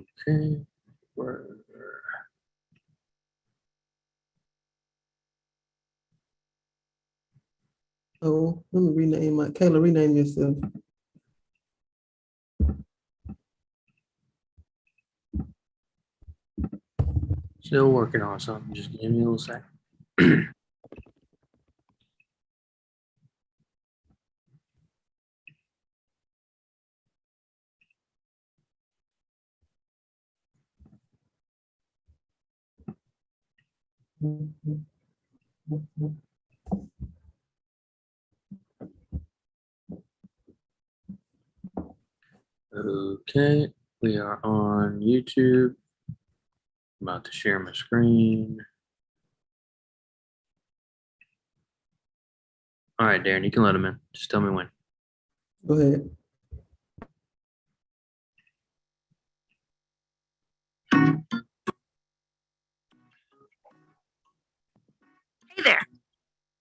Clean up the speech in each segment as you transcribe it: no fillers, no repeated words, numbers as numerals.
Okay. Oh, let me rename Kayla, rename yourself. Still working on something. Just give me a little second. Okay, we are on YouTube. I'm about to share my screen. All right, Darren, you can let him in. Just tell me when. Go ahead. Hey there,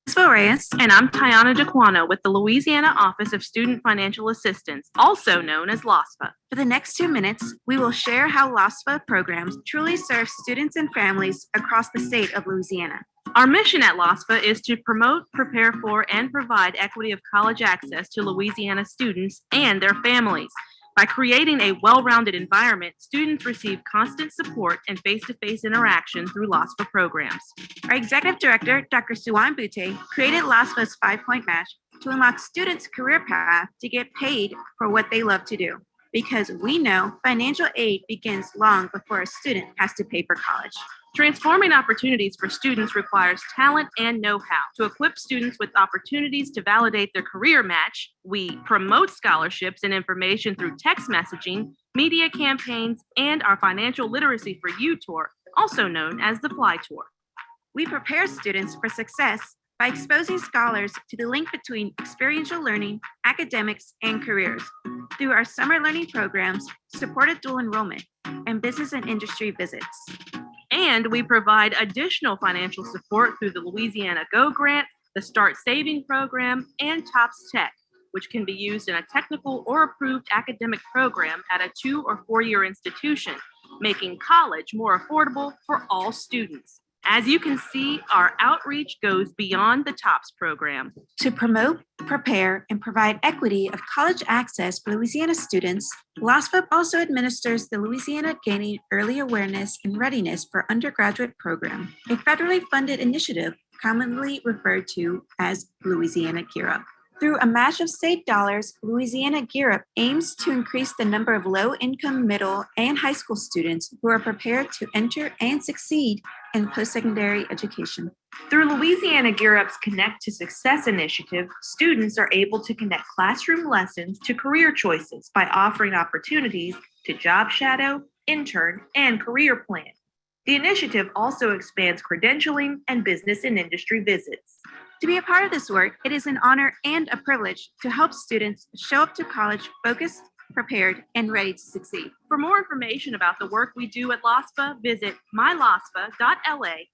it's Bo Reyes, and I'm Tiana Jaquano with the Louisiana Office of Student Financial Assistance, also known as LOSFA. For the next 2 minutes, we will share how LOSFA programs truly serve students and families across the state of Louisiana. Our mission at LOSFA is to promote, prepare for, and provide equity of college access to Louisiana students and their families. By creating a well-rounded environment, students receive constant support and face-to-face interaction through LOSFA programs. Our executive director, Dr. Suwan Butte, created LOSFA's 5-point match to unlock students' career path to get paid for what they love to do. Because we know financial aid begins long before a student has to pay for college. Transforming opportunities for students requires talent and know-how. To equip students with opportunities to validate their career match, we promote scholarships and information through text messaging, media campaigns, and our Financial Literacy for You tour, also known as the Fly Tour. We prepare students for success by exposing scholars to the link between experiential learning, academics, and careers through our summer learning programs, supported dual enrollment, and business and industry visits. And we provide additional financial support through the Louisiana Go Grant, the Start Saving Program, and TOPS Tech, which can be used in a technical or approved academic program at a 2 or 4-year institution, making college more affordable for all students. As you can see, our outreach goes beyond the TOPS program. To promote, prepare, and provide equity of college access for Louisiana students, LOSFA also administers the Louisiana Gaining Early Awareness and Readiness for Undergraduate Program, a federally funded initiative commonly referred to as Louisiana Gear Up. Through a match of state dollars, Louisiana Gear Up aims to increase the number of low-income middle and high school students who are prepared to enter and succeed in post-secondary education. Through Louisiana Gear Up's Connect to Success initiative, students are able to connect classroom lessons to career choices by offering opportunities to job shadow, intern, and career plan. The initiative also expands credentialing and business and industry visits. To be a part of this work, it is an honor and a privilege to help students show up to college focused, prepared, and ready to succeed. For more information about the work we do at LOSFA, visit mylosfa.la.gov.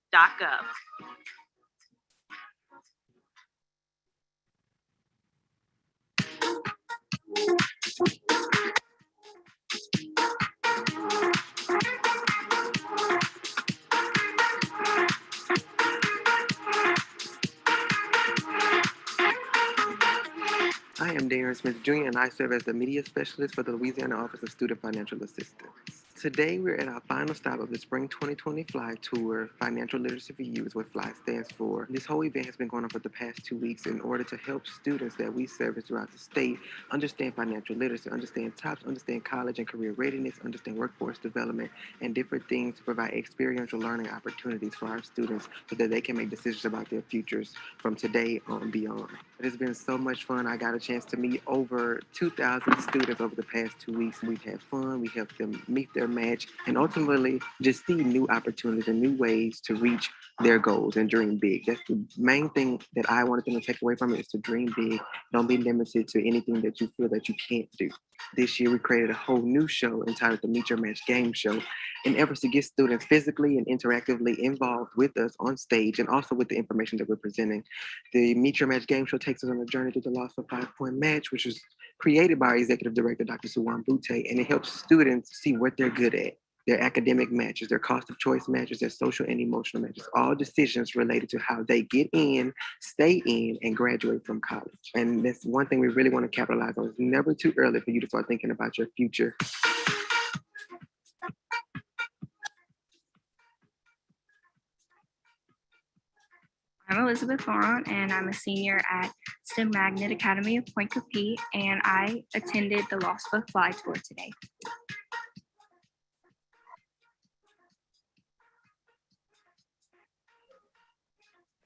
I am Darren Smith Jr., and I serve as the Media Specialist for the Louisiana Office of Student Financial Assistance. Today, we're at our final stop of the Spring 2020 Fly Tour. Financial Literacy for You is what FLY stands for. This whole event has been going on for the past 2 weeks in order to help students that we service throughout the state understand financial literacy, understand TOPS, understand college and career readiness, understand workforce development, and different things to provide experiential learning opportunities for our students so that they can make decisions about their futures from today on beyond. It has been so much fun. I got a chance to meet over 2,000 students over the past 2 weeks. We've had fun. We helped them meet their match and ultimately just see new opportunities and new ways to reach their goals and dream big. That's the main thing that I wanted them to take away from it, is to dream big. Don't be limited to anything that you feel that you can't do. This year, we created a whole new show entitled the Meet Your Match Game Show in efforts to get students physically and interactively involved with us on stage and also with the information that we're presenting. The Meet Your Match Game Show takes us on a journey through the LOSFA 5-point match, which is created by our executive director, Dr. Suwan Butte, and it helps students see what they're good at, their academic matches, their cost of choice matches, their social and emotional matches, all decisions related to how they get in, stay in, and graduate from college. And that's one thing we really want to capitalize on. It's never too early for you to start thinking about your future. I'm Elizabeth Laurent, and I'm a senior at STEM Magnet Academy of Point Coupee, and I attended the LOSFA Fly Tour today.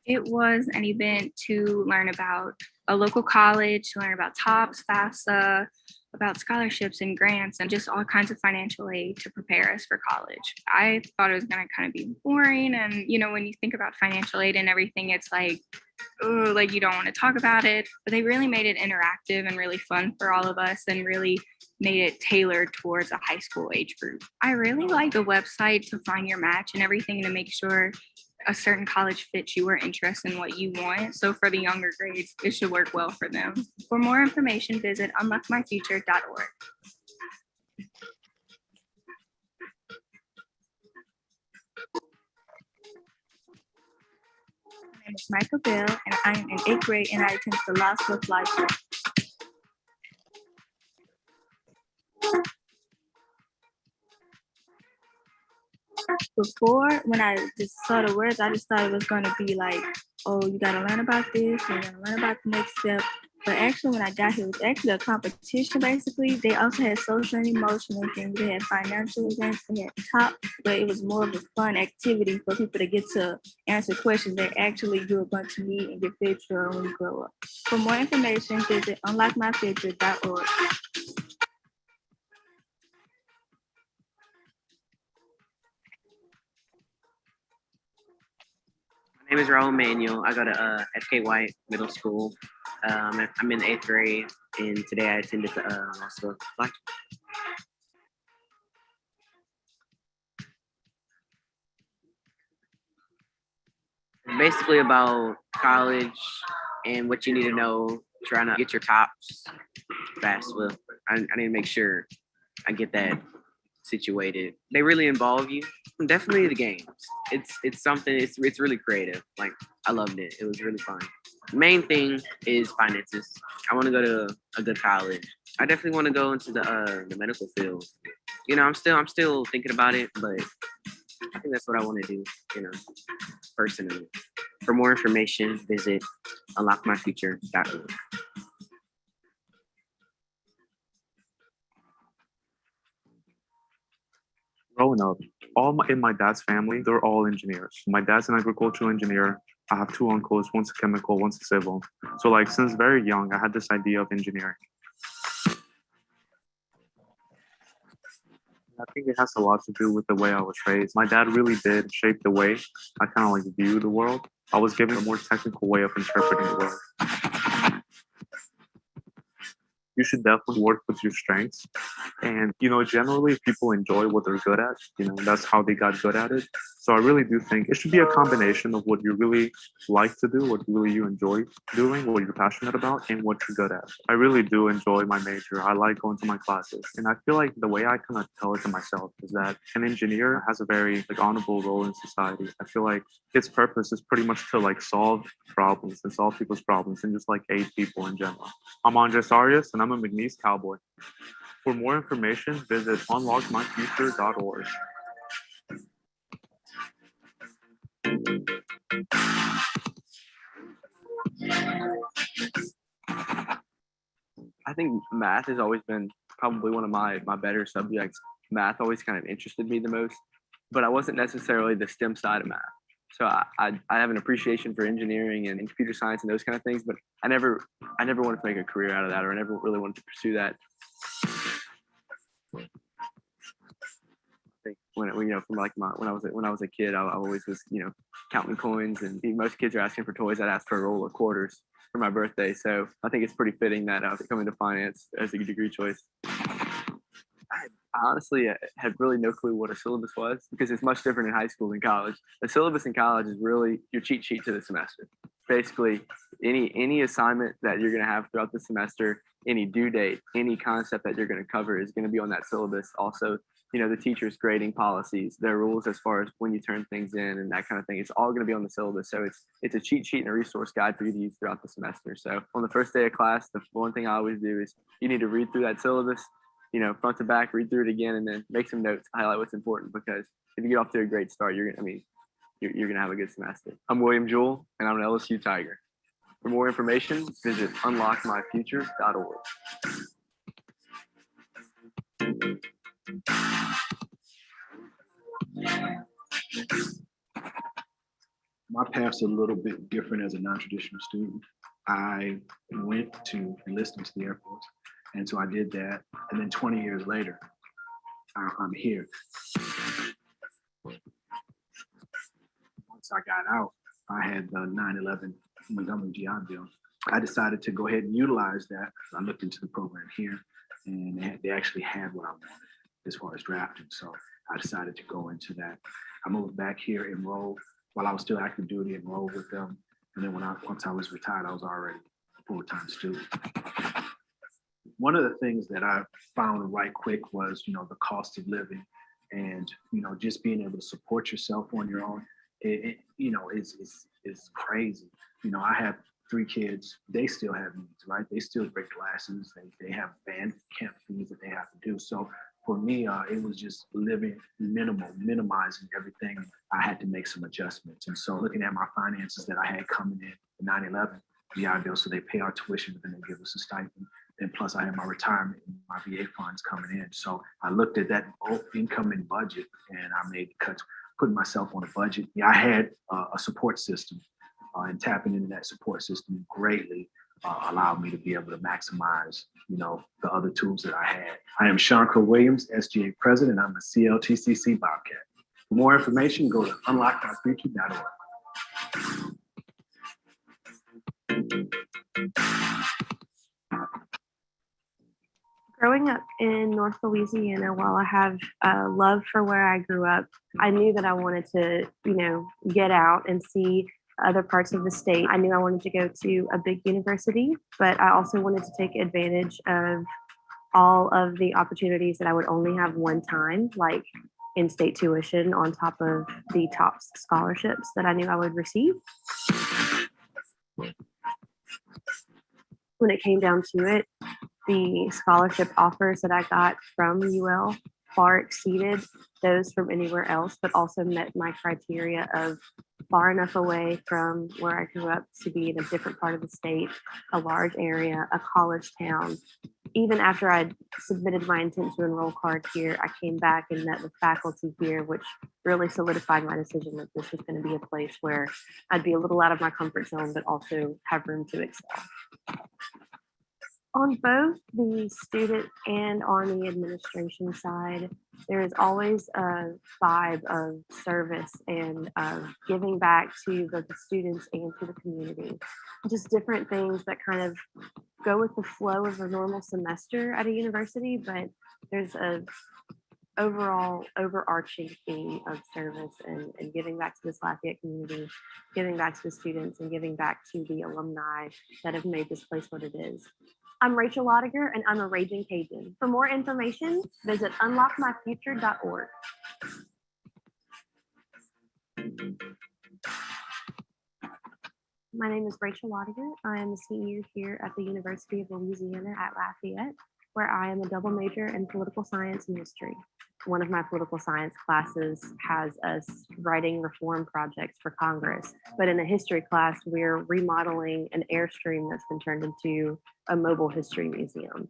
It was an event to learn about a local college, to learn about TOPS, FAFSA, about scholarships and grants, and just all kinds of financial aid to prepare us for college. I thought it was going to kind of be boring. And, you know, when you think about financial aid and everything, it's like, oh, like you don't want to talk about it. But they really made it interactive and really fun for all of us and really made it tailored towards a high school age group. I really like the website to find your match and everything to make sure a certain college fits your interest in what you want. So for the younger grades, it should work well for them. For more information, visit unlockmyfuture.org. My name is Michael Bell, and I am in 8th grade, and I attend the LOSFA Fly Tour. Before, when I just saw the words, I just thought it was going to be like, oh, you got to learn about this, and you got to learn about the next step. But actually, when I got here, it was actually a competition, basically. They also had social and emotional things. They had financial events, they had top, but it was more of a fun activity for people to get to answer questions they actually do a bunch of need in your future when you grow up. For more information, visit unlockmyfuture.org. My name is Raul Manuel. I go to FK White Middle School. I'm in 8th grade, and today I attended the LOSFA Fly Tour. It's basically about college and what you need to know, trying to get your tops fast. Well, I need to make sure I get that situated. They really involve you. Definitely the games. It's something. It's really creative. Like I loved it. It was really fun. The main thing is finances. I want to go to a good college. I definitely want to go into the medical field. You know, I'm still thinking about it, but I think that's what I want to do. You know, personally. For more information, visit unlockmyfuture.org. Growing up, in my dad's family, they're all engineers. My dad's an agricultural engineer. I have two uncles, one's a chemical, one's a civil. So like since very young, I had this idea of engineering. I think it has a lot to do with the way I was raised. My dad really did shape the way I kind of like view the world. I was given a more technical way of interpreting the world. You should definitely work with your strengths. And, you know, generally people enjoy what they're good at. You know, that's how they got good at it. So I really do think it should be a combination of what you really like to do, what really you enjoy doing, what you're passionate about, and what you're good at. I really do enjoy my major. I like going to my classes. And I feel like the way I kind of tell it to myself is that an engineer has a very like honorable role in society. I feel like its purpose is pretty much to like solve problems and solve people's problems and just like aid people in general. I'm Andres Arias, and I'm a McNeese Cowboy. For more information, visit unlockmyfuture.org. I think math has always been probably one of my better subjects. Math always kind of interested me the most, but I wasn't necessarily the STEM side of math. So I have an appreciation for engineering and computer science and those kind of things, but I never wanted to make a career out of that, or I never really wanted to pursue that. When you know, from like when I was a kid, I always was, you know, counting coins, and most kids are asking for toys. I'd ask for a roll of quarters for my birthday. So I think it's pretty fitting that I come into finance as a degree choice. I honestly had really no clue what a syllabus was, because it's much different in high school than college. The syllabus in college is really your cheat sheet to the semester. Basically, any assignment that you're going to have throughout the semester, any due date, any concept that you're going to cover is going to be on that syllabus. Also, the teachers' grading policies, their rules as far as when you turn things in and that kind of thing. It's all going to be on the syllabus. So it's a cheat sheet and a resource guide for you to use throughout the semester. So on the first day of class, the one thing I always do is you need to read through that syllabus, front to back, read through it again, and then make some notes, highlight what's important, because if you get off to a great start, you're going to have a good semester. I'm William Jewell, and I'm an LSU Tiger. For more information, visit unlockmyfuture.org. My path's a little bit different as a non-traditional student. I went to enlist into the Air Force, and so I did that. And then 20 years later, I'm here. Once I got out, I had the 9/11 Montgomery GI Bill. I decided to go ahead and utilize that. I looked into the program here, and they actually had what I wanted as far as drafting. So I decided to go into that. I moved back here, enrolled while I was still active duty, enrolled with them. And then once I was retired, I was already a full-time student. One of the things that I found right quick was, the cost of living, and, just being able to support yourself on your own, it's crazy. I have 3 kids. They still have needs, right? They still break glasses. They have band camp fees that they have to do. So for me, it was just living minimizing everything. I had to make some adjustments. And so looking at my finances that I had coming in, the 9/11 GI Bill, so they pay our tuition, but then they give us a stipend. And plus I had my retirement and my VA funds coming in. So I looked at that incoming budget, and I made cuts, putting myself on a budget. Yeah, I had a support system, and tapping into that support system greatly allowed me to be able to maximize, the other tools that I had. I am Shankar Williams, SGA President. I'm a CLTCC Bobcat. For more information, go to unlockmyfuture.org. Growing up in North Louisiana, while I have a love for where I grew up, I knew that I wanted to, get out and see other parts of the state. I knew I wanted to go to a big university, but I also wanted to take advantage of all of the opportunities that I would only have one time, like in-state tuition on top of the top scholarships that I knew I would receive. When it came down to it, the scholarship offers that I got from UL far exceeded those from anywhere else, but also met my criteria of far enough away from where I grew up to be in a different part of the state, a large area, a college town. Even after I'd submitted my intent to enroll card here, I came back and met with faculty here, which really solidified my decision that this was going to be a place where I'd be a little out of my comfort zone, but also have room to excel. On both the student and on the administration side, there is always a vibe of service and of giving back to both the students and to the community. Just different things that kind of go with the flow of a normal semester at a university, but there's a overall overarching theme of service and giving back to this Lafayette community, giving back to the students, and giving back to the alumni that have made this place what it is. I'm Rachel Lottiger, and I'm a Raging Cajun. For more information, visit unlockmyfuture.org. My name is Rachel Lottiger. I am a senior here at the University of Louisiana at Lafayette, where I am a double major in political science and history. One of my political science classes has us writing reform projects for Congress, but in the history class, we're remodeling an Airstream that's been turned into a mobile history museum.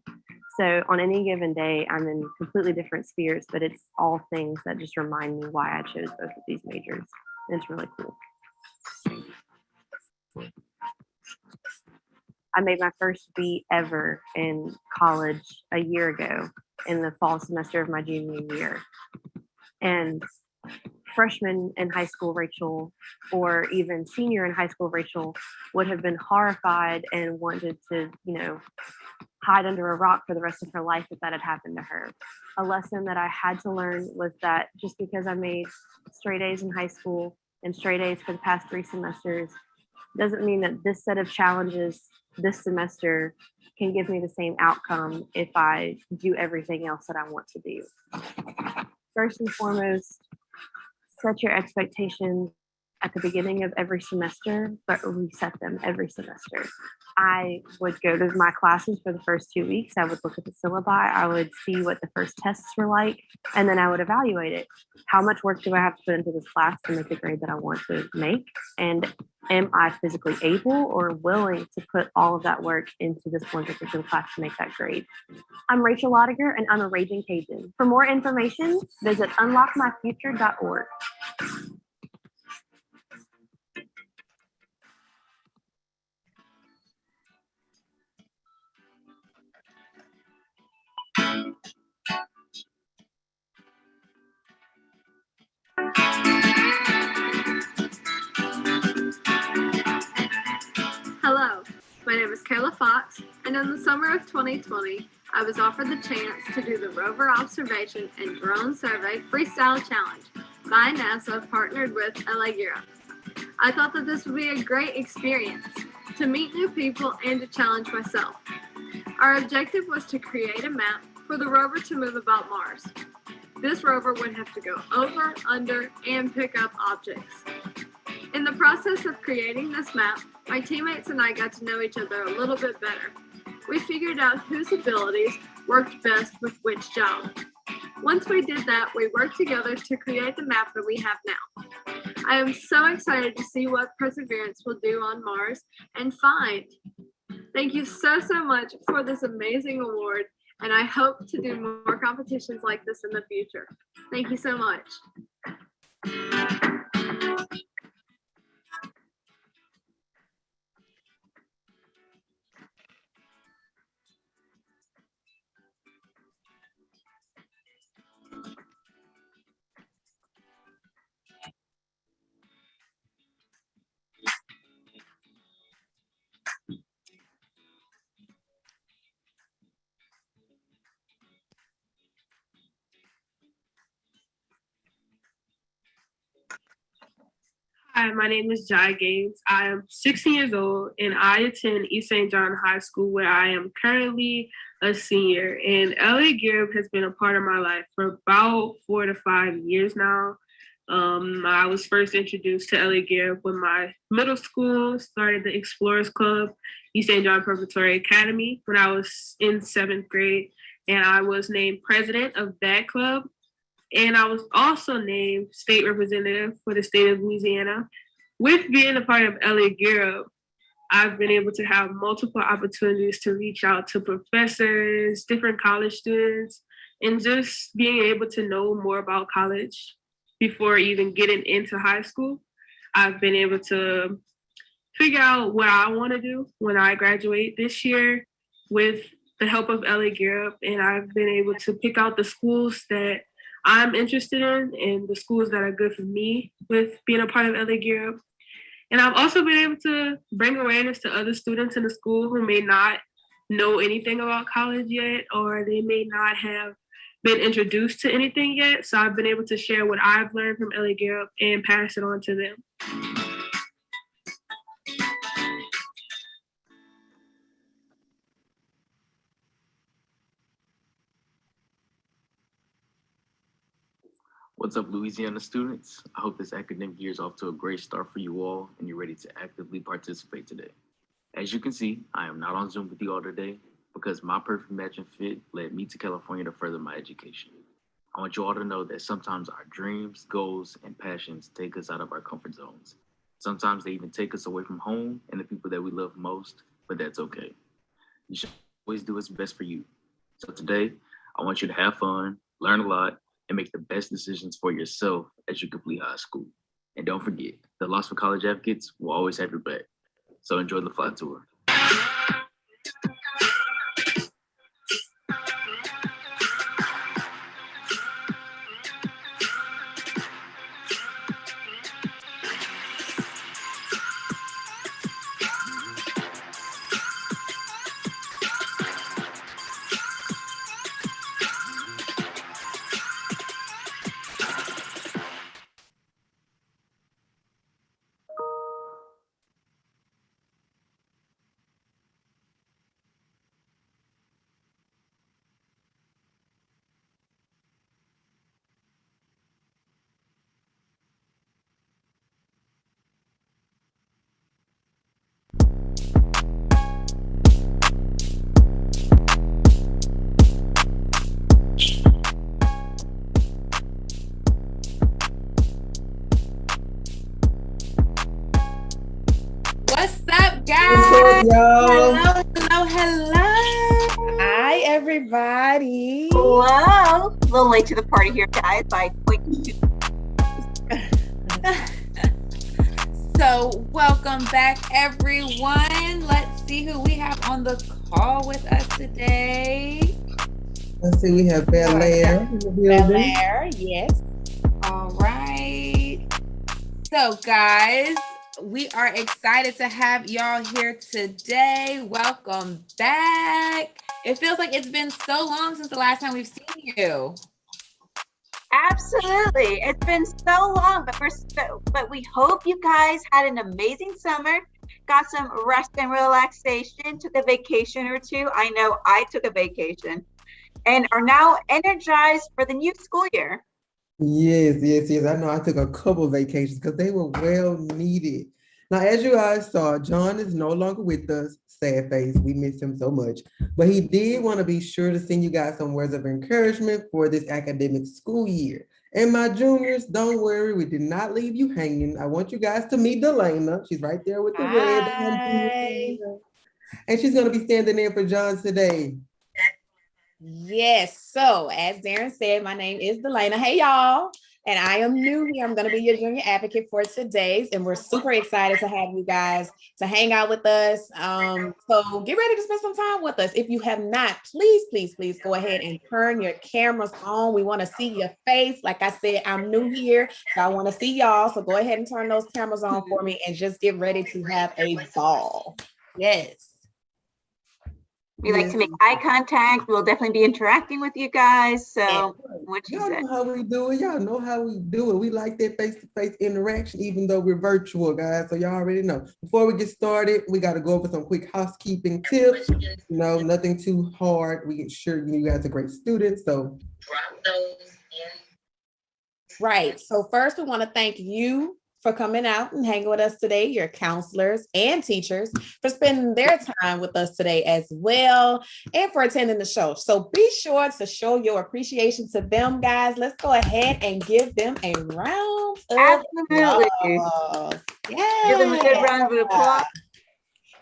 So on any given day, I'm in completely different spheres, but it's all things that just remind me why I chose both of these majors. And it's really cool. I made my first beat ever in college a year ago in the fall semester of my junior year. And freshman in high school Rachel, or even senior in high school Rachel, would have been horrified and wanted to, hide under a rock for the rest of her life if that had happened to her. A lesson that I had to learn was that just because I made straight A's in high school and straight A's for the past 3 semesters doesn't mean that this set of challenges this semester can give me the same outcome if I do everything else that I want to do. First and foremost, set your expectations at the beginning of every semester, but reset them every semester. I would go to my classes for the first 2 weeks. I would look at the syllabi. I would see what the first tests were like, and then I would evaluate it. How much work do I have to put into this class to make the grade that I want to make? And am I physically able or willing to put all of that work into this one particular class to make that grade? I'm Rachel Lodiger, and I'm a Raging Cajun. For more information, visit unlockmyfuture.org. Hello, my name is Kayla Fox, and in the summer of 2020, I was offered the chance to do the Rover Observation and Drone Survey Freestyle Challenge by NASA, partnered with LA Europe. I thought that this would be a great experience to meet new people and to challenge myself. Our objective was to create a map for the rover to move about Mars. This rover would have to go over, under, and pick up objects. In the process of creating this map, my teammates and I got to know each other a little bit better. We figured out whose abilities worked best with which job. Once we did that, we worked together to create the map that we have now. I am so excited to see what Perseverance will do on Mars and find. Thank you so much for this amazing award, and I hope to do more competitions like this in the future. Thank you so much. Hi, my name is Jai Gaines. I am 16 years old and I attend East St. John High School, where I am currently a senior. And LA Gear has been a part of my life for about 4 to 5 years now. I was first introduced to LA Gear when my middle school started the Explorers Club, East St. John Preparatory Academy, when I was in 7th grade. And I was named president of that club. And I was also named state representative for the state of Louisiana. With being a part of LA Gear Up, I've been able to have multiple opportunities to reach out to professors, different college students, and just being able to know more about college before even getting into high school. I've been able to figure out what I want to do when I graduate this year with the help of LA Gear Up, and I've been able to pick out the schools that I'm interested in and the schools that are good for me with being a part of LA Gear Up. And I've also been able to bring awareness to other students in the school who may not know anything about college yet, or they may not have been introduced to anything yet. So I've been able to share what I've learned from LA Gear Up and pass it on to them. What's up, Louisiana students? I hope this academic year is off to a great start for you all and you're ready to actively participate today. As you can see, I am not on Zoom with you all today because my perfect match and fit led me to California to further my education. I want you all to know that sometimes our dreams, goals, and passions take us out of our comfort zones. Sometimes they even take us away from home and the people that we love most, but that's okay. You should always do what's best for you. So today, I want you to have fun, learn a lot, and make the best decisions for yourself as you complete high school. And don't forget, the LOSFA College Advocates will always have your back. So enjoy the fly tour. y'all. Hello. Hi, everybody. Hello. A little late to the party here, guys. By quick. So, welcome back, everyone. Let's see who we have on the call with us today. Let's see, we have Belair in the building. Belair, yes. All right. So, guys, we are excited to have y'all here today. Welcome back. It feels like it's been so long since the last time we've seen you. Absolutely. It's been so long, but we hope you guys had an amazing summer, got some rest and relaxation, took a vacation or two. I know I took a vacation and are now energized for the new school year. Yes. I know I took a couple of vacations because they were well needed. Now, as you guys saw, John is no longer with us. Sad face. We miss him so much. But he did want to be sure to send you guys some words of encouragement for this academic school year. And my juniors, don't worry, we did not leave you hanging. I want you guys to meet Delana. She's right there with the red. Hi. And she's going to be standing in for John today. Yes. So, as Darren said, my name is Delana. Hey, y'all. And I am new here. I'm going to be your junior advocate for today's. And we're super excited to have you guys to hang out with us. So get ready to spend some time with us. If you have not, please go ahead and turn your cameras on. We want to see your face. Like I said, I'm new here, so I want to see y'all. So go ahead and turn those cameras on for me and just get ready to have a ball. Yes. We like to make eye contact. We'll definitely be interacting with you guys. So what you Y'all said. know how we do it. Y'all know how we do it. We like that face-to-face interaction, even though we're virtual, guys. So y'all already know. Before we get started, we got to go over some quick housekeeping tips. No, nothing too hard. We get sure you guys are great students. So drop those in. Right. So first, we want to thank you for coming out and hanging with us today, your counselors and teachers, for spending their time with us today as well, and for attending the show. So be sure to show your appreciation to them, guys. Let's go ahead and give them a round of applause. Yeah. Give them a good round of applause.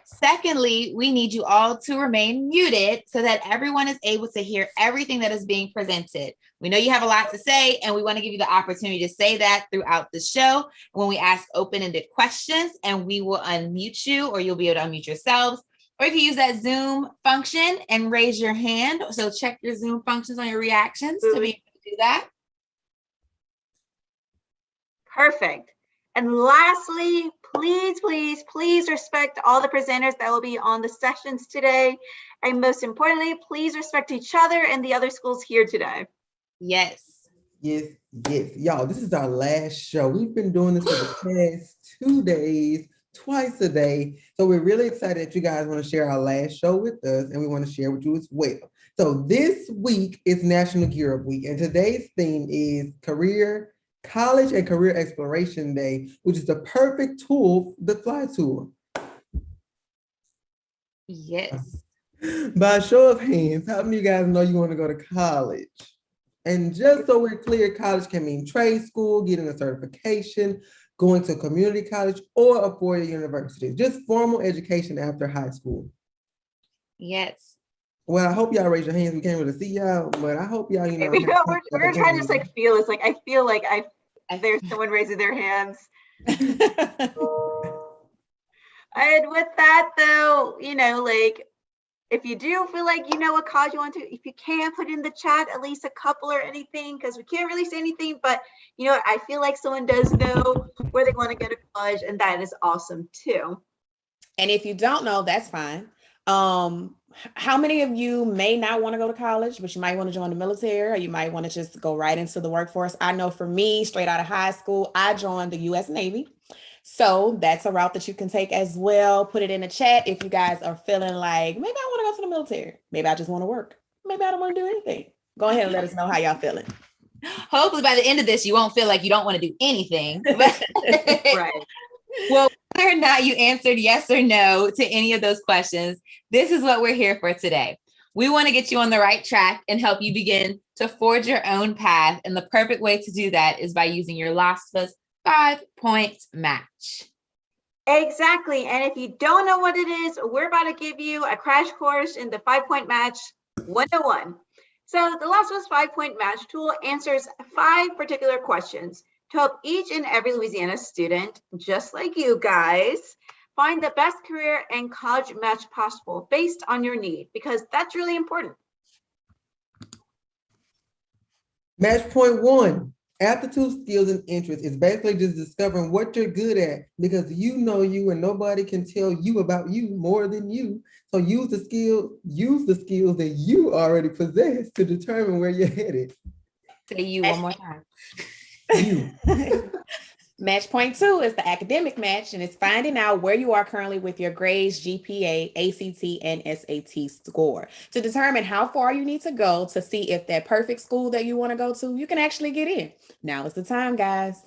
Secondly, we need you all to remain muted so that everyone is able to hear everything that is being presented. We know you have a lot to say, and we want to give you the opportunity to say that throughout the show when we ask open-ended questions, and we will unmute you, or you'll be able to unmute yourselves. Or you can use that Zoom function and raise your hand. So check your Zoom functions on your reactions to be able to do that. Perfect. And lastly, please respect all the presenters that will be on the sessions today. And most importantly, please respect each other and the other schools here today. Yes. Y'all, this is our last show. We've been doing this for the past 2 days, twice a day. So we're really excited that you guys want to share our last show with us, and we want to share with you as well. So this week is National Gear Up Week, and today's theme is College and Career Exploration Day, which is the perfect tool, the Fly Tool. Yes. By show of hands, how many of you guys know you want to go to college? And just so we're clear, college can mean trade school, getting a certification, going to community college, or a four-year university. Just formal education after high school. Yes. Well, I hope y'all raise your hands. We can't really see y'all, but I hope y'all, you know. We're trying to just like feel. It's like I feel like there's someone raising their hands. And with that, though, you know, like if you do feel like you know what college you want to, if you can put in the chat at least a couple or anything, because we can't really say anything, but you know, I feel like someone does know where they want to go to college, and that is awesome too. And if you don't know, that's fine. How many of you may not want to go to college, but you might want to join the military, or you might want to just go right into the workforce? I know for me, straight out of high school, I joined the U.S. Navy. So that's a route that you can take as well. Put it in the chat if you guys are feeling like, maybe I want to go to the military. Maybe I just want to work. Maybe I don't want to do anything. Go ahead and let us know how y'all feeling. Hopefully by the end of this, you won't feel like you don't want to do anything. Right. Well, whether or not you answered yes or no to any of those questions, this is what we're here for today. We want to get you on the right track and help you begin to forge your own path. And the perfect way to do that is by using your LOSFA's 5-point match. Exactly. And if you don't know what it is, we're about to give you a crash course in the 5-point match 101. So the LOSFA's 5-point match tool answers 5 particular questions to help each and every Louisiana student, just like you guys, find the best career and college match possible based on your need, because that's really important. Match point 1, aptitude, skills, and interests is basically just discovering what you're good at, because you know you and nobody can tell you about you more than you. So use the skills that you already possess to determine where you're headed. Say you one more time. You. Match point 2 is the academic match, and it's finding out where you are currently with your grades, GPA, ACT, and SAT score to determine how far you need to go to see if that perfect school that you want to go to, you can actually get in. Now is the time, guys.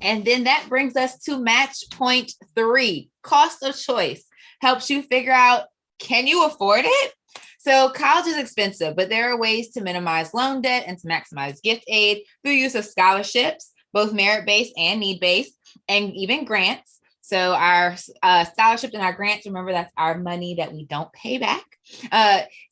And then that brings us to match point 3, cost of choice. Helps you figure out, can you afford it? So college is expensive, but there are ways to minimize loan debt and to maximize gift aid through use of scholarships, both merit-based and need-based, and even grants. So our scholarships and our grants, remember, that's our money that we don't pay back.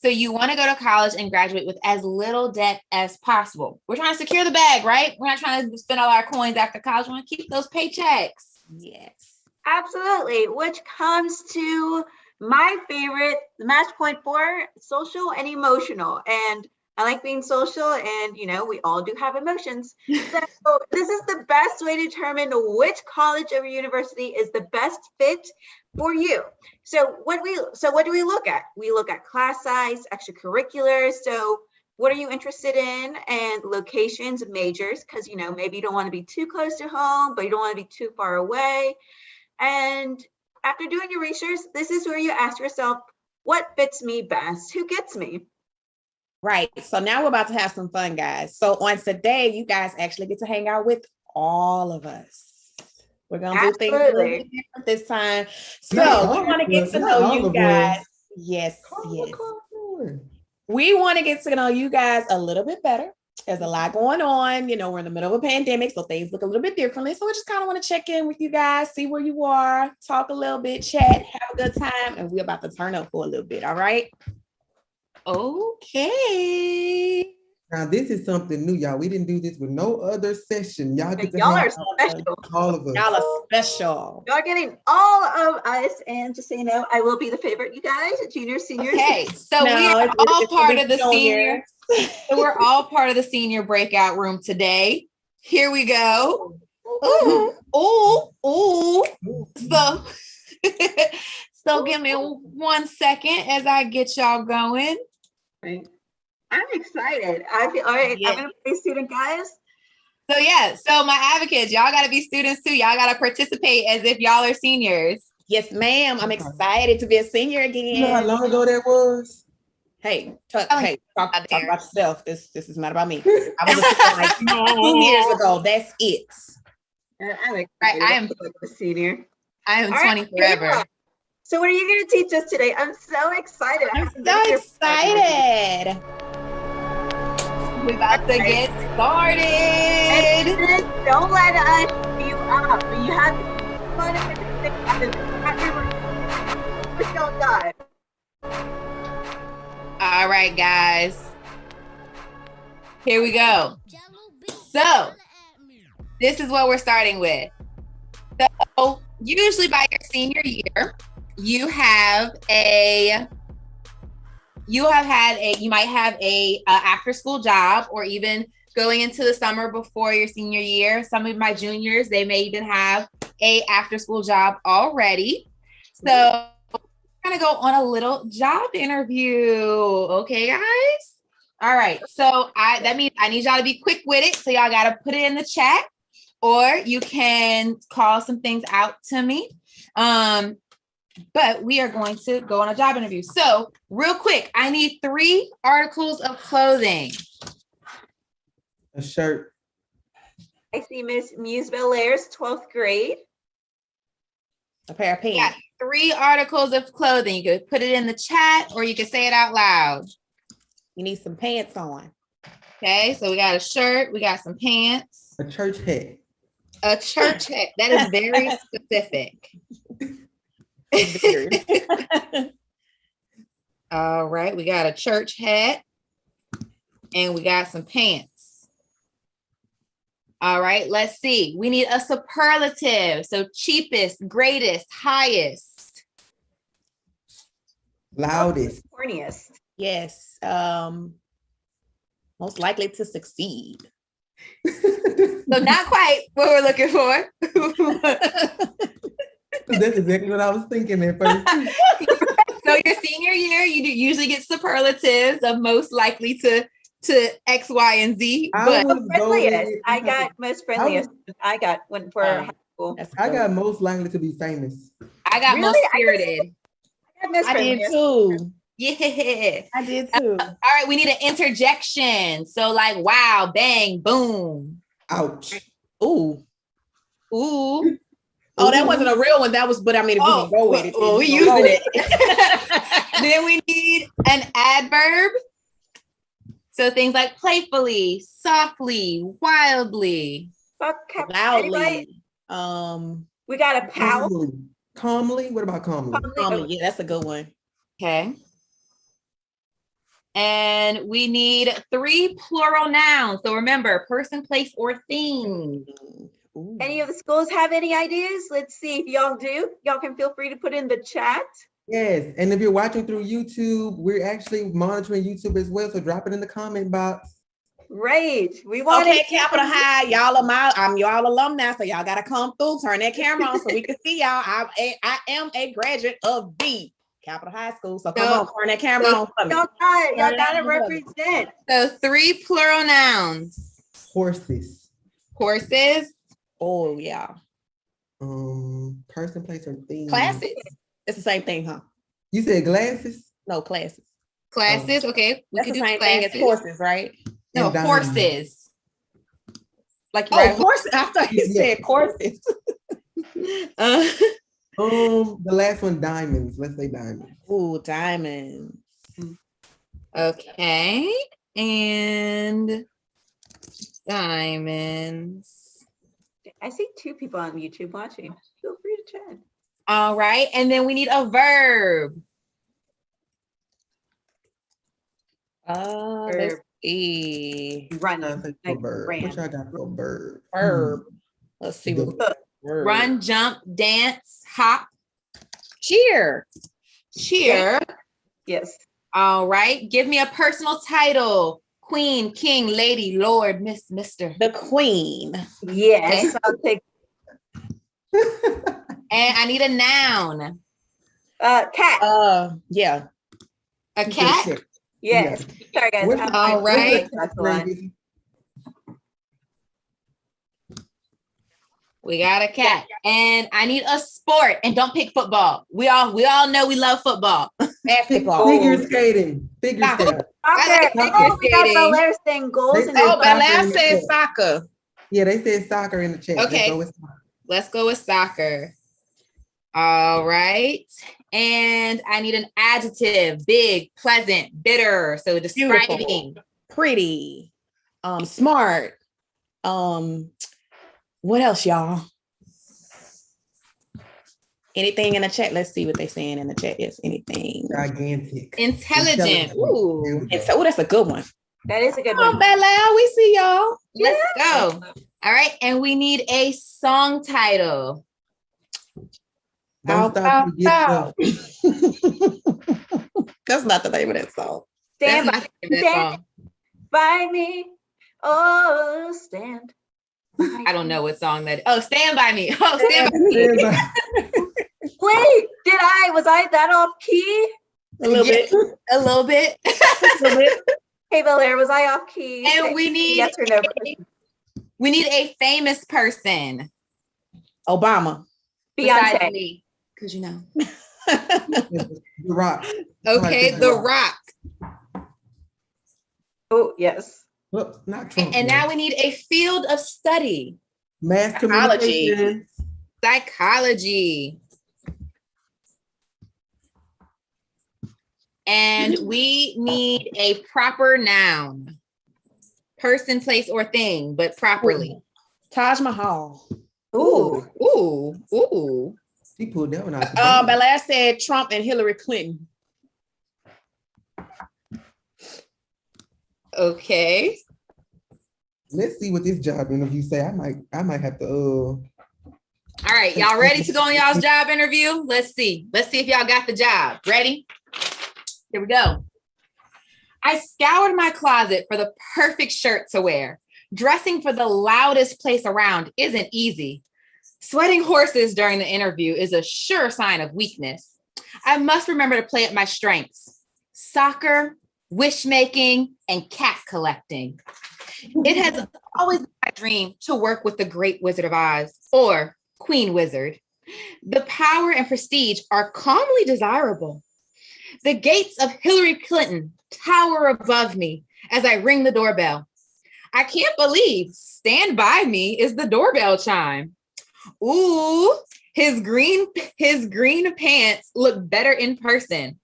So you want to go to college and graduate with as little debt as possible. We're trying to secure the bag, right? We're not trying to spend all our coins after college. We want to keep those paychecks. Yes. Absolutely, which comes to my favorite, match point 4, social and emotional. And I like being social, and we all do have emotions. So this is the best way to determine which college or university is the best fit for you. So what do we look at? We look at class size, extracurriculars. So what are you interested in, and locations, majors, because maybe you don't want to be too close to home, but you don't want to be too far away. And after doing your research, this is where you ask yourself, what fits me best? Who gets me? Right. So now we're about to have some fun, guys. So on today, you guys actually get to hang out with all of us. We're going to do things a little bit different this time. So we want to get to know you guys. Yes. We want to get to know you guys a little bit better. There's a lot going on. We're in the middle of a pandemic, so things look a little bit differently. So we just kind of want to check in with you guys, see where you are, talk a little bit, chat, have a good time, and we're about to turn up for a little bit. All right? Okay. Now this is something new, y'all. We didn't do this with no other session. Y'all get to y'all hang are out special. with all of us. Y'all are special. Y'all getting all of us, and just so you know, I will be the favorite, you guys, junior, seniors. Okay, so we are all part of the senior. So we're all part of the senior breakout room today. Here we go. Ooh. So, so give me 1 second as I get y'all going. Right. I'm excited. I feel all right. I'm gonna be a student, guys. So yeah, so my advocates, y'all gotta be students too. Y'all gotta participate as if y'all are seniors. Yes, ma'am. I'm excited to be a senior again. You know how long ago that was? Hey, talk about yourself. This is not about me. I was like 2 years ago. That's it. I'm excited. I am a senior. I am 20 forever. So what are you going to teach us today? I'm so excited. I'm so excited. We're about to get started. And don't let us beat you up. You have fun with don't die. All right, guys. Here we go. So this is what we're starting with. So usually by your senior year, you might have a after school job, or even going into the summer before your senior year. Some of my juniors, they may even have a after school job already. So we're gonna go on a little job interview. Okay, guys? All right, so that means I need y'all to be quick with it. So y'all gotta put it in the chat, or you can call some things out to me. But we are going to go on a job interview. So real quick, I need 3 articles of clothing. A shirt. I see Miss Muse Belair's 12th grade. A pair of pants. Yeah, 3 articles of clothing. You could put it in the chat, or you could say it out loud. You need some pants on. Okay, so we got a shirt, we got some pants. A church hat. A church hat. That is very specific. All right, we got a church hat and we got some pants. All right, let's see. We need a superlative. So cheapest, greatest, highest. Loudest. Corniest. Yes. Most likely to succeed. So not quite what we're looking for. That's exactly what I was thinking at first. So your senior year, you usually get superlatives of most likely to X, Y, and Z. I But was Friendliest. going- I got most friendliest. I got when for high school. I got most likely to be famous. I got most Really? spirited. I got most I did friendliest. too. Yeah. I did too. All right, we need an interjection. So like, wow, bang, boom. Ouch. Ooh. Ooh. Oh, that wasn't a real one. That was, but I mean, if we can go with it. Well, we we can go using with it. Then we need an adverb. So things like playfully, softly, wildly. Loudly. We got a pal. Calmly. What about calmly? Calmly. Yeah, that's a good one. Okay. And we need 3 plural nouns. So remember, person, place, or thing. Any of the schools have any ideas? Let's see if y'all do. Y'all can feel free to put in the chat. Yes, and if you're watching through YouTube, we're actually monitoring YouTube as well. So drop it in the comment box. Right. We want Okay, Capital High, y'all are I'm y'all alumni, so y'all gotta come through. Turn that camera on so we can see y'all. I am a graduate of the Capital High School, so come on, turn that camera on for me. Y'all gotta represent. So 3 plural nouns. Horses. Horses. Oh yeah. Person, place, or thing. Classes. It's the same thing, huh? You said glasses? No, classes. Classes. Okay, we That's could the do same classes. thing as horses, right? No, And diamonds. horses. Like Oh, horses. I thought you said horses. The last one, diamonds. Let's say diamonds. Ooh, diamonds. Okay, and diamonds. I see 2 people on YouTube watching. Feel free to chat. All right, and then we need a verb. Let's see. Run. Like bird. What y'all got for bird? Verb. Let's see. Run, jump, dance, hop. Cheer. Cheer. Yes. All right. Give me a personal title. Queen, king, lady, lord, miss, mister. The queen. Yes. I'll take. And I need a noun. Cat. Yeah. A cat? Yes. Sorry, guys. All right. We got a cat. And I need a sport. And don't pick football. We all know we love football. Basketball. Figure skating. Figure skating. Okay. Oh, we got Belair saying goals. Oh, Belair said soccer. Yeah, they said soccer in the chat. Okay. Let's go with soccer. All right. And I need an adjective. Big, pleasant, bitter. So describing. Beautiful. Pretty. Smart. What else, y'all? Anything in the chat? Let's see what they're saying in the chat. Is anything gigantic, intelligent? Ooh, and so that's a good one. That is a good one. Bella, we see y'all. Let's go. All right, and we need a song title. Don't stop to get up. That's not the name of that song. Stand That's not the name of that song. by me. Oh, stand. I don't know what song that is. Oh, Stand By Me. Oh, Stand By Me. Wait, was I that off key? A little bit. A little bit. Hey, Belair, was I off key? And we need yes or no. We need a famous person. Obama. Beyonce. Me, because you know. The Rock. Okay, The Rock. Oh, yes. Well, not Trump. And now we need a field of study. Mass communication. Psychology. And we need a proper noun. Person, place, or thing, but properly. Taj Mahal. Ooh, ooh, ooh. She pulled that one out. the But bag. last said Trump and Hillary Clinton. Okay. Let's see what this job interview say. I might have to. All right, y'all ready to go on y'all's job interview? Let's see. Let's see if y'all got the job. Ready? Here we go. I scoured my closet for the perfect shirt to wear. Dressing for the loudest place around isn't easy. Sweating horses during the interview is a sure sign of weakness. I must remember to play at my strengths: soccer, wish making, and cat collecting. It has always been my dream to work with the Great Wizard of Oz, or Queen Wizard. The power and prestige are calmly desirable. The gates of Hillary Clinton tower above me as I ring the doorbell. I can't believe "Stand by me" is the doorbell chime. Ooh, his green pants look better in person.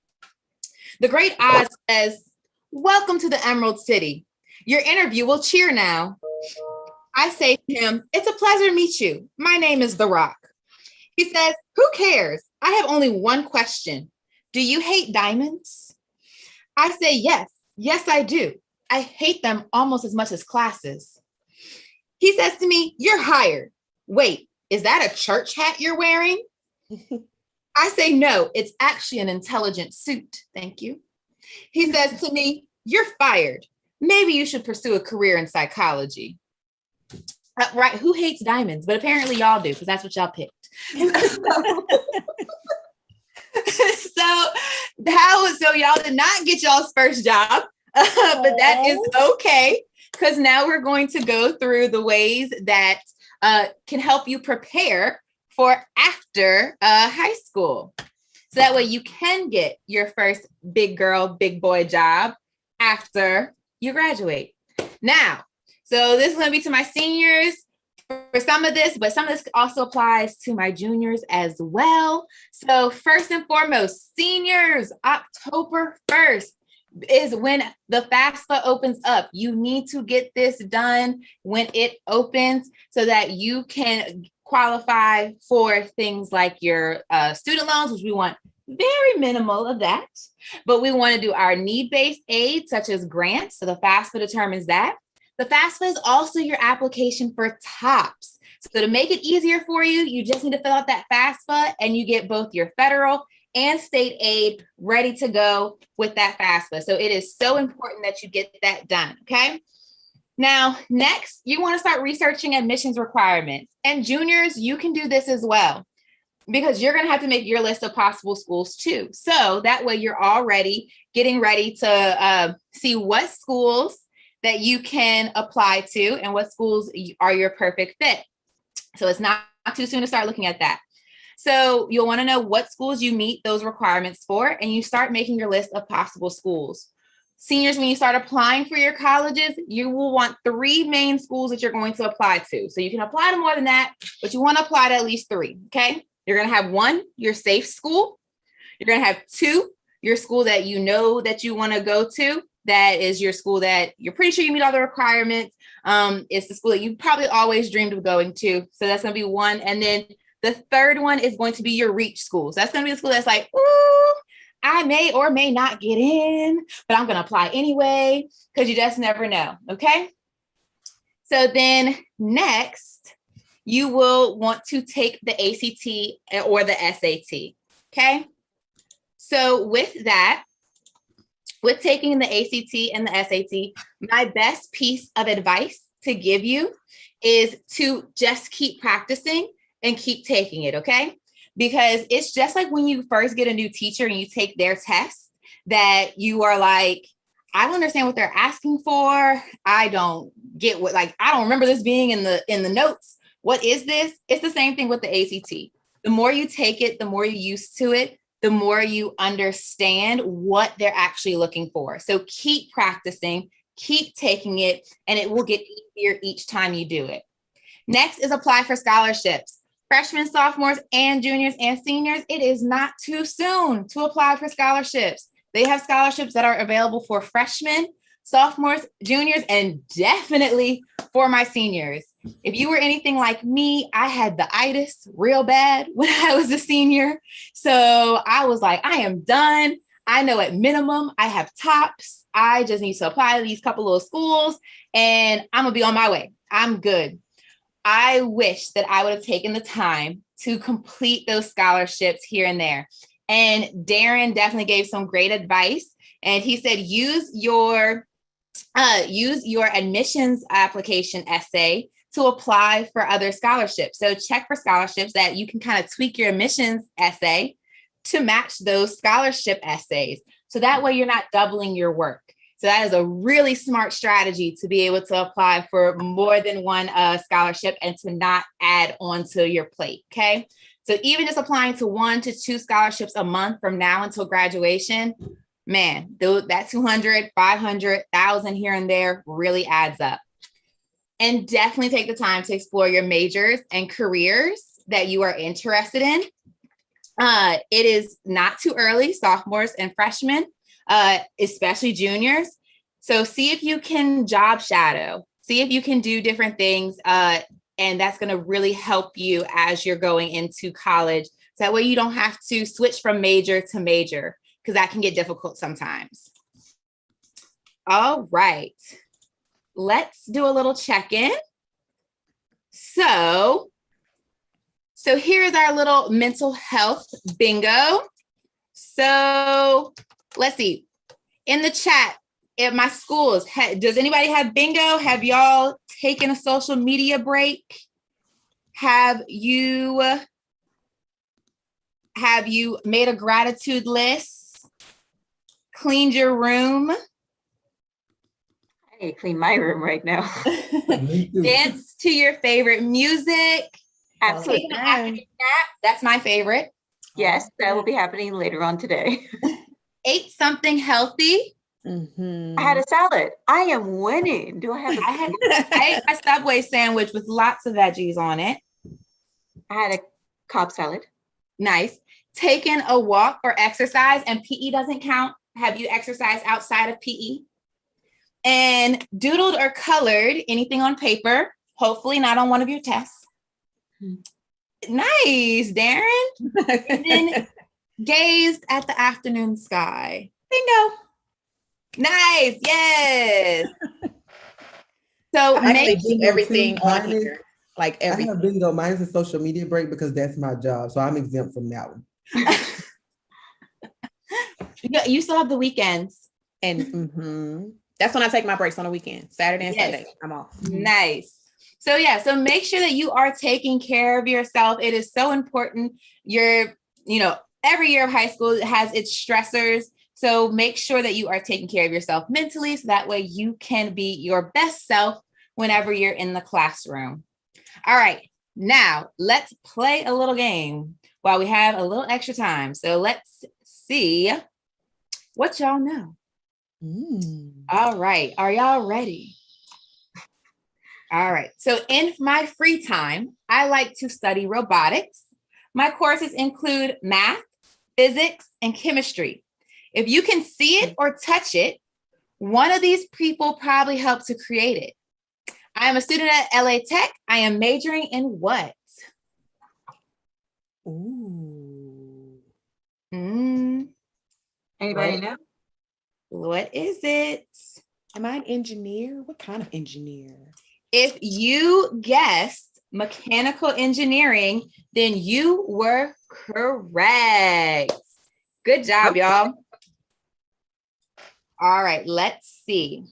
The Great Oz says, "Welcome to the Emerald City. Your interview will cheer now." I say to him, "It's a pleasure to meet you. My name is The Rock." He says, "Who cares? I have only one question. Do you hate diamonds?" I say, "Yes, yes, I do. I hate them almost as much as classes." He says to me, "You're hired. Wait, is that a church hat you're wearing?" I say, "No, it's actually an intelligent suit. Thank you." He says to me, "You're fired. Maybe you should pursue a career in psychology." Right, who hates diamonds? But apparently y'all do, because that's what y'all picked. So y'all did not get y'all's first job, but that is okay, because now we're going to go through the ways that can help you prepare for after high school. So that way you can get your first big girl, big boy job after you graduate. Now, so this is going to be to my seniors for some of this, but some of this also applies to my juniors as well. So first and foremost, seniors, October 1st is when the FAFSA opens up. You need to get this done when it opens so that you can qualify for things like your student loans, which we want very minimal of that, but we want to do our need-based aid, such as grants. So the FAFSA determines that. The FAFSA is also your application for TOPS. So to make it easier for you, you just need to fill out that FAFSA and you get both your federal and state aid ready to go with that FAFSA. So it is so important that you get that done, okay? Now, next, you want to start researching admissions requirements. And juniors, you can do this as well, because you're going to have to make your list of possible schools too. So that way you're already getting ready to see what schools that you can apply to and what schools are your perfect fit. So it's not too soon to start looking at that. So you'll want to know what schools you meet those requirements for, and you start making your list of possible schools. Seniors, when you start applying for your colleges, you will want 3 main schools that you're going to apply to. So you can apply to more than that, but you want to apply to at least 3, okay? You're going to have 1, your safe school. You're going to have 2, your school that you know that you want to go to. That is your school that you're pretty sure you meet all the requirements. It's the school that you probably always dreamed of going to. So that's going to be 1. And then the 3rd one is going to be your reach school. So that's going to be the school that's like, ooh, I may or may not get in, but I'm going to apply anyway, because you just never know. Okay. So then next, you will want to take the ACT or the SAT. Okay. So with that, with taking the ACT and the SAT, my best piece of advice to give you is to just keep practicing and keep taking it, okay? Because it's just like when you first get a new teacher and you take their test, that you are like, I don't understand what they're asking for. I don't get what, like, I don't remember this being in the notes. What is this? It's the same thing with the ACT. The more you take it, the more you're used to it, the more you understand what they're actually looking for. So keep practicing, keep taking it, and it will get easier each time you do it. Next is apply for scholarships. Freshmen, sophomores, and juniors and seniors, it is not too soon to apply for scholarships. They have scholarships that are available for freshmen, sophomores, juniors, and definitely for my seniors. If you were anything like me, I had the itis real bad when I was a senior. So I was like, I am done. I know at minimum I have tops. I just need to apply to these couple of schools and I'm gonna be on my way. I'm good. I wish that I would have taken the time to complete those scholarships here and there. And Darren definitely gave some great advice. And he said, use your admissions application essay to apply for other scholarships. So check for scholarships that you can kind of tweak your admissions essay to match those scholarship essays. So that way you're not doubling your work. So that is a really smart strategy to be able to apply for more than one scholarship and to not add onto your plate, okay? So even just applying to 1 to 2 scholarships a month from now until graduation, man, that 200, 500, 1,000 here and there really adds up. And definitely take the time to explore your majors and careers that you are interested in. It is not too early, sophomores and freshmen, especially juniors. So see if you can job shadow, see if you can do different things. And that's going to really help you as you're going into college. So that way you don't have to switch from major to major, because that can get difficult sometimes. All right, let's do a little check-in. So here's our little mental health bingo. So let's see, in the chat, at my schools, does anybody have bingo? Have y'all taken a social media break? Have you made a gratitude list? Cleaned your room? I need to clean my room right now. Dance to your favorite music? Absolutely. Take an academic nap. That's my favorite. Yes, that will be happening later on today. Ate something healthy? I had a salad. I am winning. Do I have? I ate my Subway sandwich with lots of veggies on it. I had a Cobb salad. Nice. Taken a walk or exercise, and PE doesn't count. Have you exercised outside of PE? And doodled or colored anything on paper, hopefully not on one of your tests. Nice, Darren. And then gazed at the afternoon sky. Bingo. Nice. Yes. So I make do everything on mine here. Like everything. I have bingo. Mine is a social media break because that's my job. So I'm exempt from that one. You still have the weekends. And that's when I take my breaks on the weekend, Saturday and Sunday. I'm off. Nice. So yeah, so make sure that you are taking care of yourself. It is so important. Every year of high school has its stressors. So make sure that you are taking care of yourself mentally, so that way you can be your best self whenever you're in the classroom. All right, now let's play a little game while we have a little extra time. So let's see what y'all know. All right, are y'all ready? All right, so in my free time, I like to study robotics. My courses include math, physics, and chemistry. If you can see it or touch it, one of these people probably helped to create it. I am a student at LA Tech. I am majoring in what? Anybody know? What is it? Am I an engineer? What kind of engineer? If you guessed mechanical engineering, then you were correct. Good job, y'all. All right, let's see.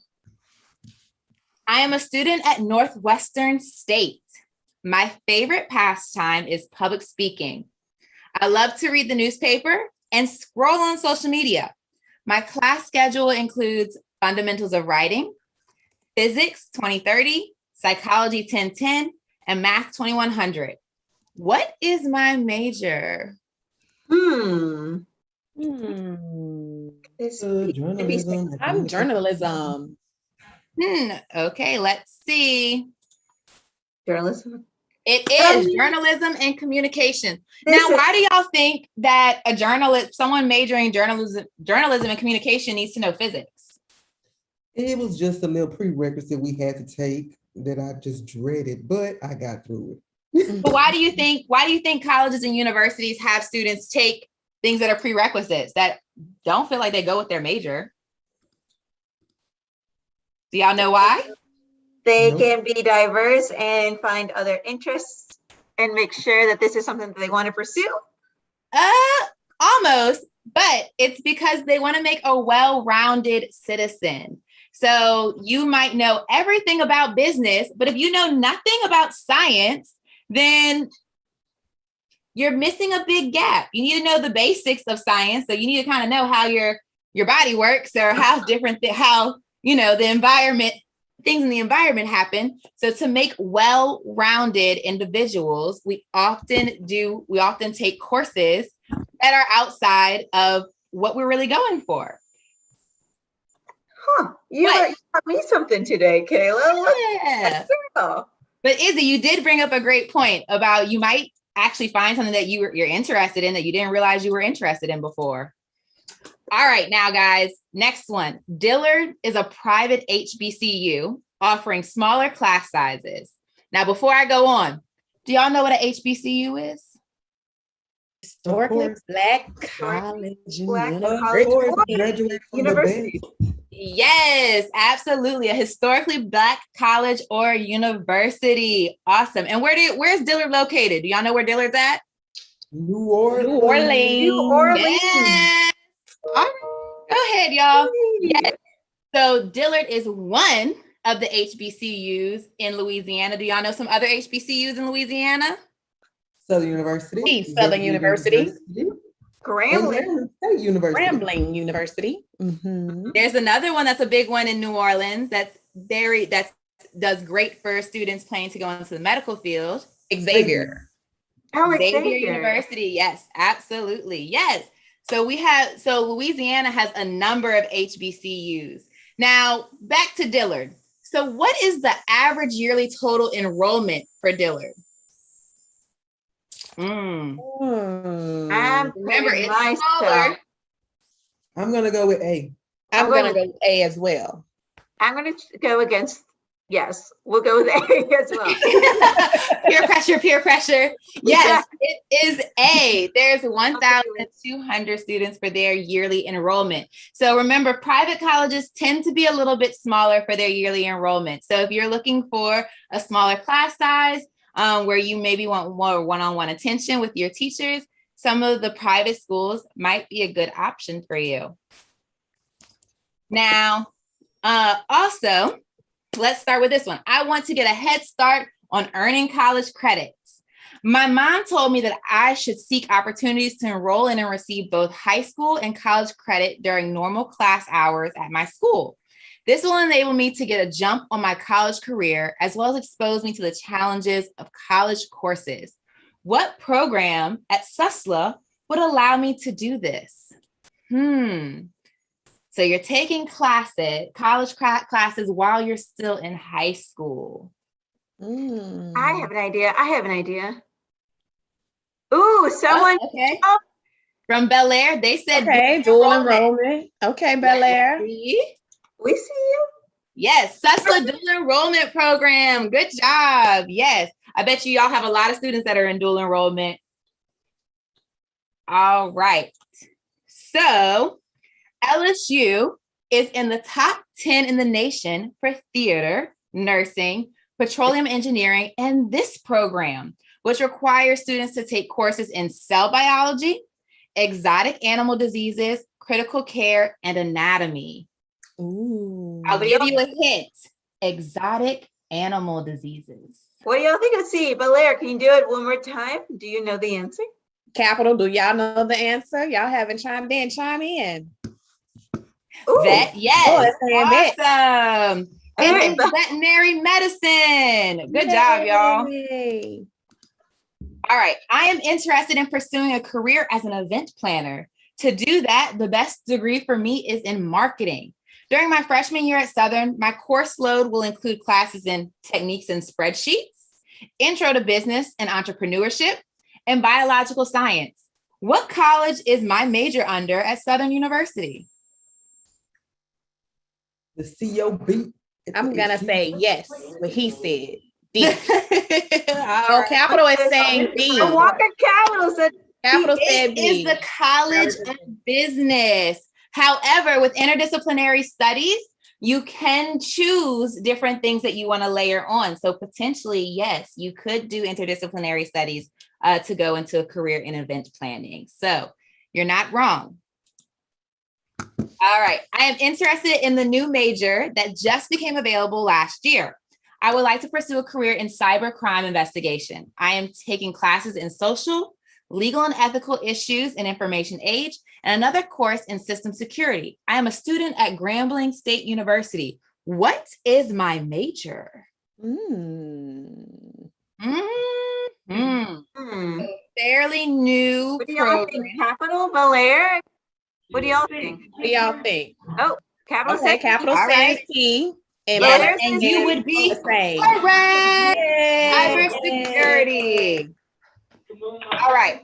I am a student at Northwestern State. My favorite pastime is public speaking. I love to read the newspaper and scroll on social media. My class schedule includes fundamentals of writing, physics 2030, psychology 1010, and math 2100. What is my major? Journalism. I'm journalism. Okay, let's see. Journalism. It is journalism and communication. Now, why do y'all think that someone majoring journalism and communication needs to know physics? It was just a little prerequisite we had to take. that I just dreaded, but I got through it. But why do you think colleges and universities have students take things that are prerequisites that don't feel like they go with their major? Do y'all know why? They can be diverse and find other interests and make sure that this is something that they want to pursue. Almost, but it's because they want to make a well-rounded citizen. So you might know everything about business, but if you know nothing about science, then you're missing a big gap. You need to know the basics of science. So you need to kind of know how your body works, or how the environment, things in the environment happen. So to make well-rounded individuals, we often take courses that are outside of what we're really going for. Huh. You taught me something today, Kayla. Yeah. But Izzy, you did bring up a great point about you might actually find something that you're interested in that you didn't realize you were interested in before. All right, now guys, next one. Dillard is a private HBCU offering smaller class sizes. Now, before I go on, do y'all know what an HBCU is? Historically Black College University. Yes, absolutely. A historically Black college or university. Awesome. And where's Dillard located? Do y'all know where Dillard's at? New Orleans. New Orleans. Yes. All right. Go ahead, y'all. Yes. So Dillard is one of the HBCUs in Louisiana. Do y'all know some other HBCUs in Louisiana? Southern University. Southern University. Grambling State University. Grambling University. Mm-hmm. There's another one that's a big one in New Orleans that does great for students planning to go into the medical field. Xavier. Xavier University. Yes, absolutely. Yes. So Louisiana has a number of HBCUs. Now back to Dillard. So what is the average yearly total enrollment for Dillard? I'm Remember, it's smaller. I'm gonna go with A. I'm gonna go with A as well. I'm gonna go against. Yes, we'll go with A as well. Peer pressure. Yes, it is A. There's 1,200 students for their yearly enrollment. So remember, private colleges tend to be a little bit smaller for their yearly enrollment. So if you're looking for a smaller class size, where you maybe want more one-on-one attention with your teachers, some of the private schools might be a good option for you. Now, also, let's start with this one. I want to get a head start on earning college credits. My mom told me that I should seek opportunities to enroll in and receive both high school and college credit during normal class hours at my school. This will enable me to get a jump on my college career, as well as expose me to the challenges of college courses. What program at SUSLA would allow me to do this? So you're taking college classes while you're still in high school. I have an idea. Ooh, someone. Okay. From Bel Air, they said dual enrollment. Okay, Bel Air. We see you. Yes, SUSLA dual enrollment program. Good job. Yes. I bet y'all have a lot of students that are in dual enrollment. All right. So LSU is in the top 10 in the nation for theater, nursing, petroleum engineering, and this program, which requires students to take courses in cell biology, exotic animal diseases, critical care, and anatomy. Ooh. I'll give you a hint. Exotic animal diseases. What do y'all think of C? Belair, can you do it one more time? Do you know the answer? Capital, do y'all know the answer? Y'all haven't chimed in, chime in. Ooh. Yes. Awesome. It is veterinary medicine. Good job, y'all. All right. I am interested in pursuing a career as an event planner. To do that, the best degree for me is in marketing. During my freshman year at Southern, my course load will include classes in techniques and spreadsheets, intro to business and entrepreneurship, and biological science. What college is my major under at Southern University? The COB. I'm gonna say yes. what he said. D. Oh, Capital is saying D. Walker Capital said Capital said It is B. the College of Business. However, with interdisciplinary studies, you can choose different things that you want to layer on. So potentially, yes, you could do interdisciplinary studies to go into a career in event planning. So you're not wrong. All right. I am interested in the new major that just became available last year. I would like to pursue a career in cybercrime investigation. I am taking classes in social, legal and ethical issues and information age, and another course in system security. I am a student at Grambling State University. What is my major? Fairly new What do y'all think? Capital, Belair? What do y'all think? What do y'all think? Oh, Capital Okay, said Capital All says right. T. And Yes, Belair and says you would be the same. correct. Yay. Cybersecurity. All right.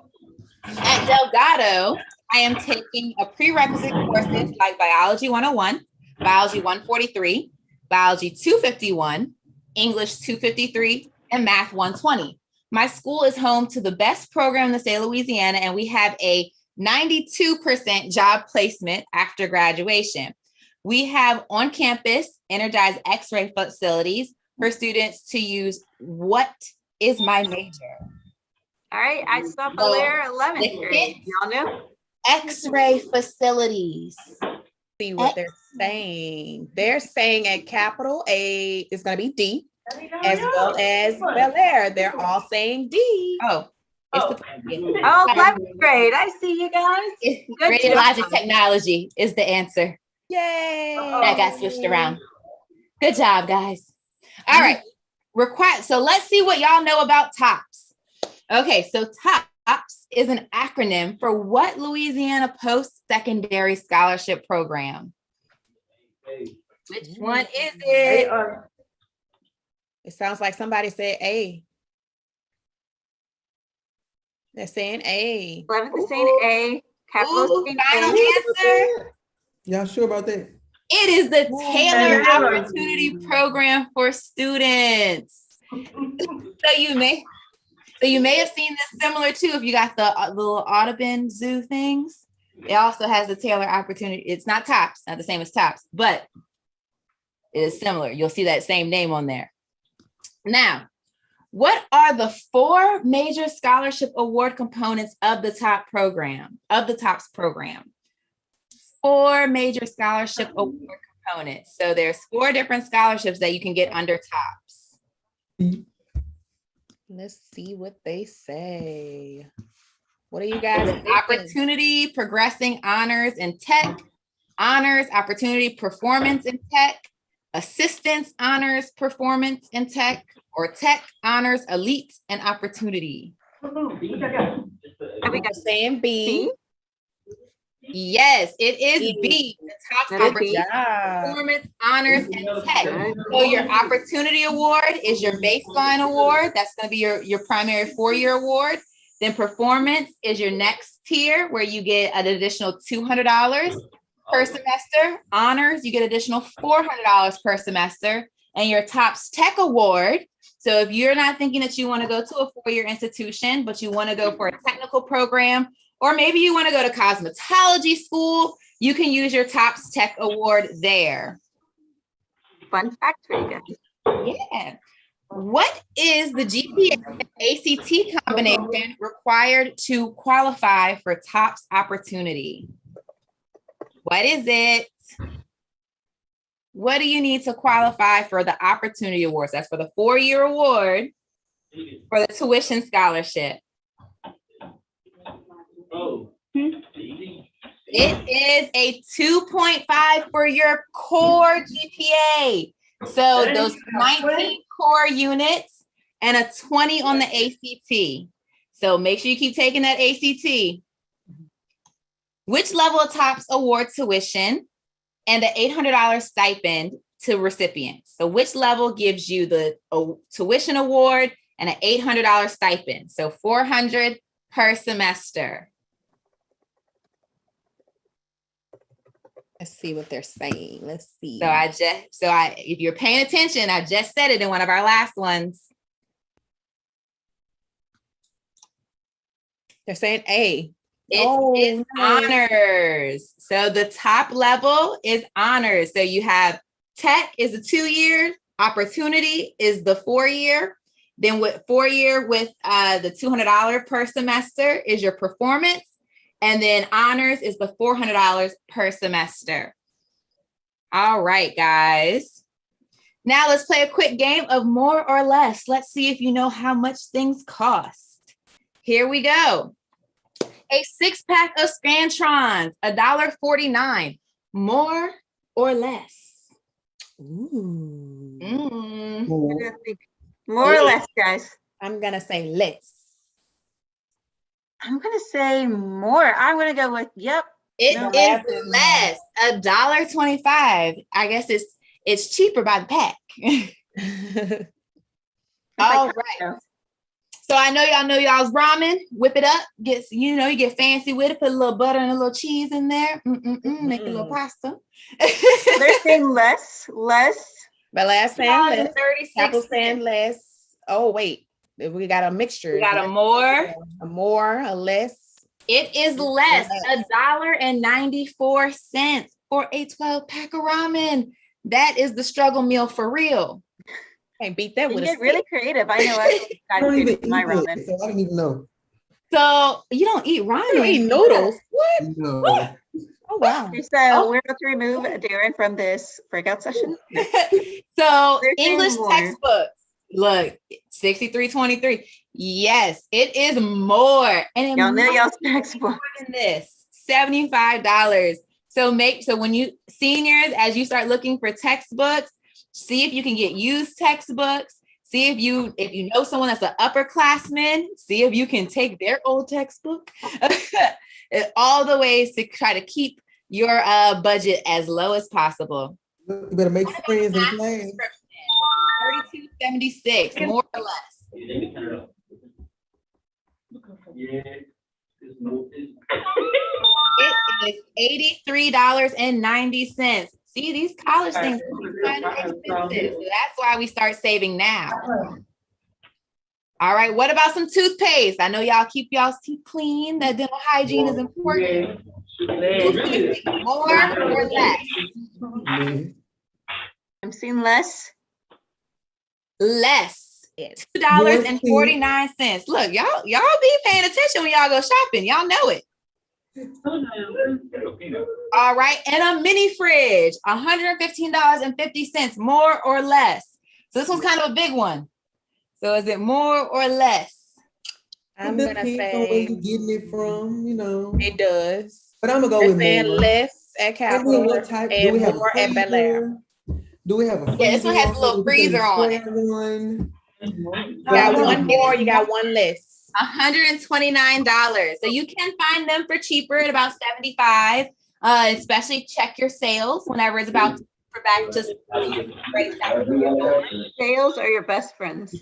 At Delgado, I am taking a prerequisite courses like Biology 101, Biology 143, Biology 251, English 253, and Math 120. My school is home to the best program in the state of Louisiana, and we have a 92% job placement after graduation. We have on campus energized X-ray facilities for students to use. What is my major? All right, I saw Belair 11th grade. Y'all know? X-ray facilities. See what they're saying. They're saying at Capital A is going to be D, as well as Bel Air. They're all saying D. Oh, Oh, 11th grade. I see you guys. Good Radiologic job. technology is the answer. Yay. That got switched around. Good job, guys. All right. So let's see what y'all know about TOPS. Okay, so TOPS is an acronym for what Louisiana Post-Secondary Scholarship Program? Which one is it? It sounds like somebody said A. They're saying A. 11th is saying A. Capital is saying Final A. answer. Y'all sure about that? It is the Taylor Opportunity Program for Students. So you may have seen this similar too if you got the little Audubon Zoo things. It also has the Taylor Opportunity. It's not TOPS, not the same as TOPS, but it is similar. You'll see that same name on there. Now, what are the 4 major scholarship award components of the TOPS program? 4 major scholarship award components. So there's 4 different scholarships that you can get under TOPS. Let's see what they say. What are you guys thinking? Opportunity Progressing Honors in Tech, Honors Opportunity Performance in Tech, Assistance Honors Performance in Tech, or Tech Honors Elite and Opportunity. Are we got saying B? Yes, it is B, the top opportunity performance honors in tech. So your opportunity award is your baseline award. That's going to be your primary 4-year award. Then performance is your next tier where you get an additional $200 per semester. Honors, you get additional $400 per semester. And your TOPS Tech Award. So if you're not thinking that you want to go to a 4-year institution, but you want to go for a technical program, or maybe you want to go to cosmetology school, you can use your TOPS Tech Award there. Fun fact for you guys. Yeah. What is the GPA and ACT combination required to qualify for TOPS opportunity? What is it? What do you need to qualify for the opportunity awards? That's for the 4-year award for the tuition scholarship. It is a 2.5 for your core GPA. So those 19 core units and a 20 on the ACT. So make sure you keep taking that ACT. Which level of TOPS award tuition and an $800 stipend to recipients? So which level gives you the tuition award and an $800 stipend? So $400 per semester. Let's see what they're saying. Let's see. If you're paying attention, I just said it in one of our last ones. They're saying A. It is honors. So the top level is honors. So you have tech is a 2-year, opportunity is the 4-year. Then with 4-year with the $200 per semester is your performance. And then honors is the $400 per semester. All right, guys. Now let's play a quick game of more or less. Let's see if you know how much things cost. Here we go. A 6-pack of Scantrons, $1.49. More or less? Ooh. More or less, guys. I'm gonna say less. I'm gonna say more. I'm gonna go with yep. It is less, $1.25. I guess it's cheaper by the pack. All right. So I know y'all know y'all's ramen. Whip it up. You get fancy with it. Put a little butter and a little cheese in there. Make a little pasta. They're saying less. But last saying less. 36 Apple saying less. Oh wait, we got a mixture. We got a more, a less. It is less, $1.94 for a 12-pack of ramen. That is the struggle meal for real. Can't beat that with get really creative. I know I don't even eat my ramen. So I don't even know. So you don't eat ramen. You don't eat noodles. What? No. What? Oh wow. Okay, so we're about to remove Darren from this breakout session. So They're saying English more. textbooks. Look, 63.23. Yes, it is more. And it Y'all know might y'all's be textbook. more than this. $75. So when you seniors, as you start looking for textbooks, see if you can get used textbooks. See if you know someone that's an upperclassman, see if you can take their old textbook. All the ways to try to keep your budget as low as possible. You better make friends in class. $32.76, more or less. It is $83.90. See, these college things are kind of expensive. So that's why we start saving now. All right, what about some toothpaste? I know y'all keep y'all's teeth clean. That dental hygiene is important. More or less? I'm seeing less. Less. $2.49. Look, y'all be paying attention when y'all go shopping. Y'all know it. All right, and a mini fridge, $115.50, more or less. So this one's kind of a big one. So is it more or less? I'm It gonna depends on where say you getting it from, it does. But I'm gonna go They're with saying more. less at Capital what type? Do and we have more a at Bel Air. Do we have a freezer? Yeah, this one has a little freezer on it. One? You got one more, you got one less. $129. So you can find them for cheaper at about $75. Especially check your sales whenever it's about for back to school. Sales are your best friends.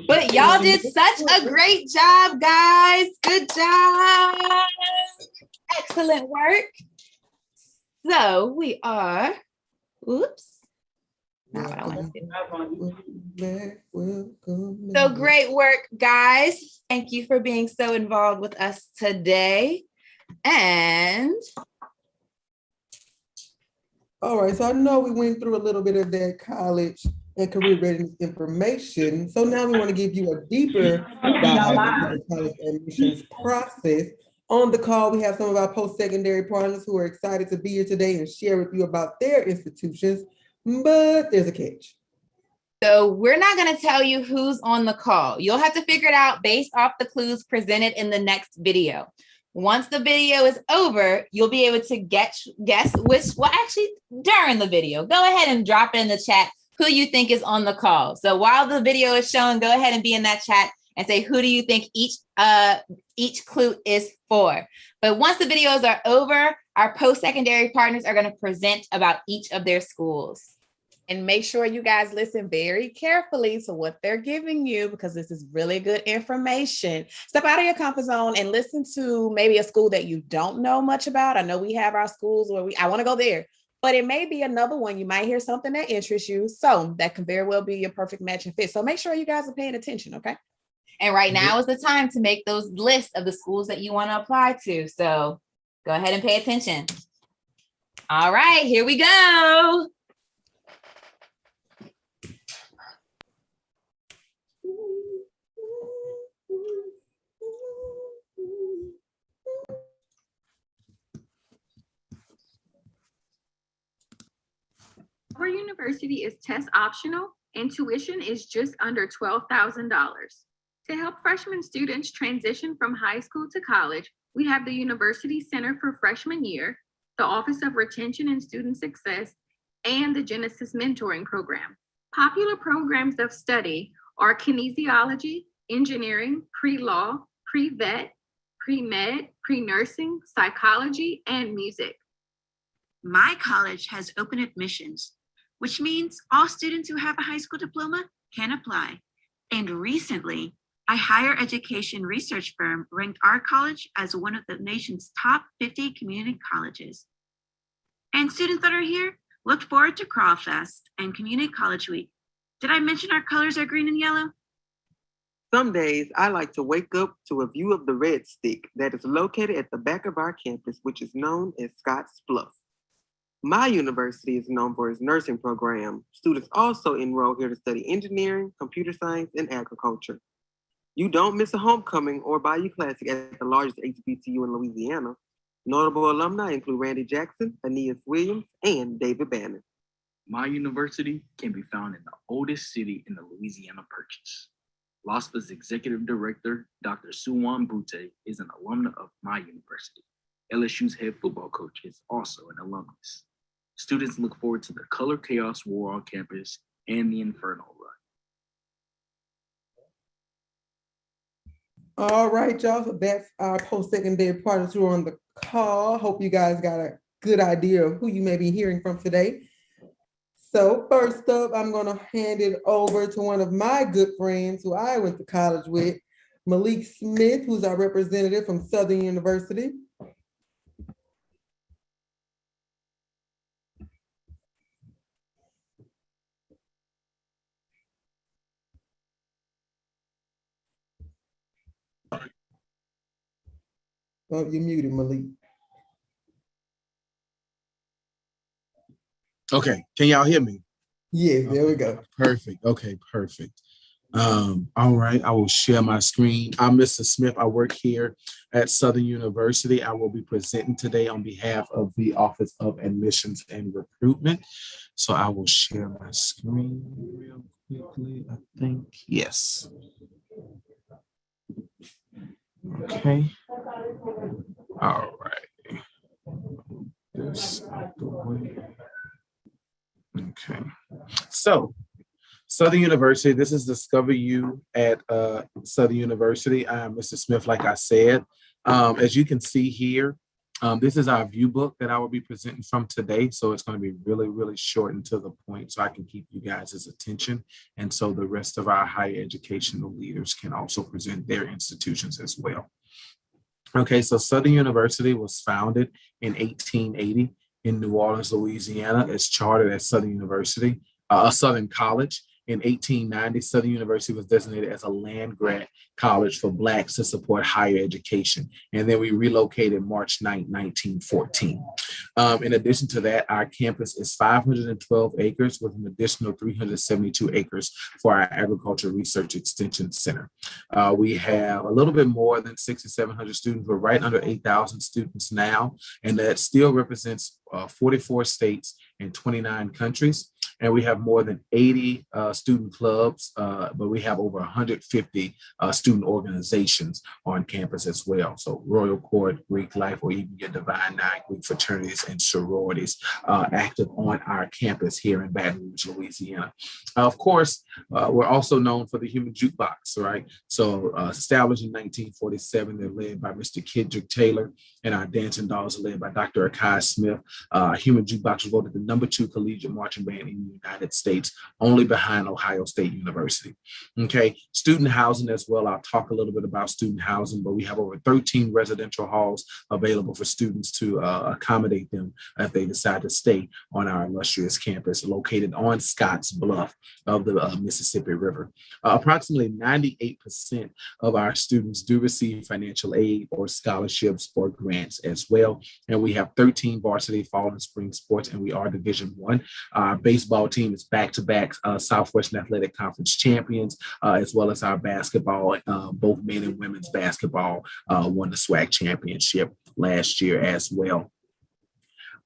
But y'all did such a great job, guys. Good job. Excellent work. So we are, oops. So great work, guys. Thank you for being so involved with us today. And all right, so I know we went through a little bit of that college and career readiness information. So now we want to give you a deeper dive into the college admissions process. On the call, we have some of our post-secondary partners who are excited to be here today and share with you about their institutions, but there's a catch. So we're not going to tell you who's on the call. You'll have to figure it out based off the clues presented in the next video. Once the video is over, you'll be able to guess which, well, actually during the video, go ahead and drop in the chat who you think is on the call. So while the video is showing, go ahead and be in that chat and say, who do you think each clue is for? But once the videos are over, our post-secondary partners are going to present about each of their schools. And make sure you guys listen very carefully to what they're giving you, because this is really good information. Step out of your comfort zone and listen to maybe a school that you don't know much about. I know we have our schools where I want to go there. but it may be another one. You might hear something that interests you. So that can very well be your perfect match and fit. So make sure you guys are paying attention, okay? And right now is the time to make those lists of the schools that you want to apply to. So go ahead and pay attention. All right, here we go. Our university is test optional and tuition is just under $12,000. To help freshman students transition from high school to college, we have the University Center for Freshman Year, the Office of Retention and Student Success, and the Genesis Mentoring Program. Popular programs of study are kinesiology, engineering, pre-law, pre-vet, pre-med, pre-nursing, psychology, and music. My college has open admissions, which means all students who have a high school diploma can apply. And recently, a higher education research firm ranked our college as one of the nation's top 50 community colleges. And students that are here, look forward to Crawl Fest and Community College Week. Did I mention our colors are green and yellow? Some days I like to wake up to a view of the Red Stick that is located at the back of our campus, which is known as Scotts Bluff. My university is known for its nursing program. Students also enroll here to study engineering, computer science, and agriculture. You don't miss a homecoming or Bayou Classic at the largest HBCU in Louisiana. Notable alumni include Randy Jackson, Aeneas Williams, and David Bannon. My university can be found in the oldest city in the Louisiana Purchase. LOSFA's executive director, Dr. Suwan Bute, is an alumna of my university. LSU's head football coach is also an alumnus. Students look forward to the Color Chaos War on campus and the Inferno Run. All right, y'all. So that's our post-secondary part tour on the call. Hope you guys got a good idea of who you may be hearing from today. So first up, I'm going to hand it over to one of my good friends who I went to college with, Malik Smith, who's our representative from Southern University. Oh, you're muted, Malik. Okay, can y'all hear me? Yes, there we go. Perfect. Okay, perfect. All right, I will share my screen. I'm Mr. Smith. I work here at Southern University. I will be presenting today on behalf of the Office of Admissions and Recruitment. So I will share my screen real quickly, I think. Yes. Okay. All right. This out the way. Okay. So Southern University, this is Discover You at Southern University. I am Mr. Smith, like I said. As you can see here, this is our view book that I will be presenting from today. So it's going to be really, really short and to the point so I can keep you guys' attention. And so the rest of our higher educational leaders can also present their institutions as well. Okay, so Southern University was founded in 1880 in New Orleans, Louisiana. It's chartered as Southern University, Southern College. In 1890, Southern University was designated as a land-grant college for Blacks to support higher education. And then we relocated March 9, 1914. In addition to that, our campus is 512 acres with an additional 372 acres for our Agriculture Research Extension Center. We have a little bit more than 6,700 students. We're right under 8,000 students now, and that still represents 44 states and 29 countries. And we have more than 80 student clubs, but we have over 150 student organizations on campus as well. So Royal Court, Greek Life, or even your Divine Nine Greek fraternities and sororities active on our campus here in Baton Rouge, Louisiana. Of course, We're also known for the Human Jukebox, right? So established in 1947, they're led by Mr. Kendrick Taylor, and our dancing dolls are led by Dr. Akai Smith. Human Jukebox was voted the #2 collegiate marching band in the United States, only behind Ohio State University. Okay, student housing as well. I'll talk a little bit about student housing, but we have over 13 residential halls available for students to accommodate them if they decide to stay on our illustrious campus located on Scotts Bluff of the Mississippi River. Approximately 98% of our students do receive financial aid or scholarships or grants as well. And we have 13 varsity fall and spring sports, and we are Division I. Our baseball team is back-to-back Southwestern Athletic Conference champions, as well as our basketball, both men and women's basketball won the SWAC championship last year as well.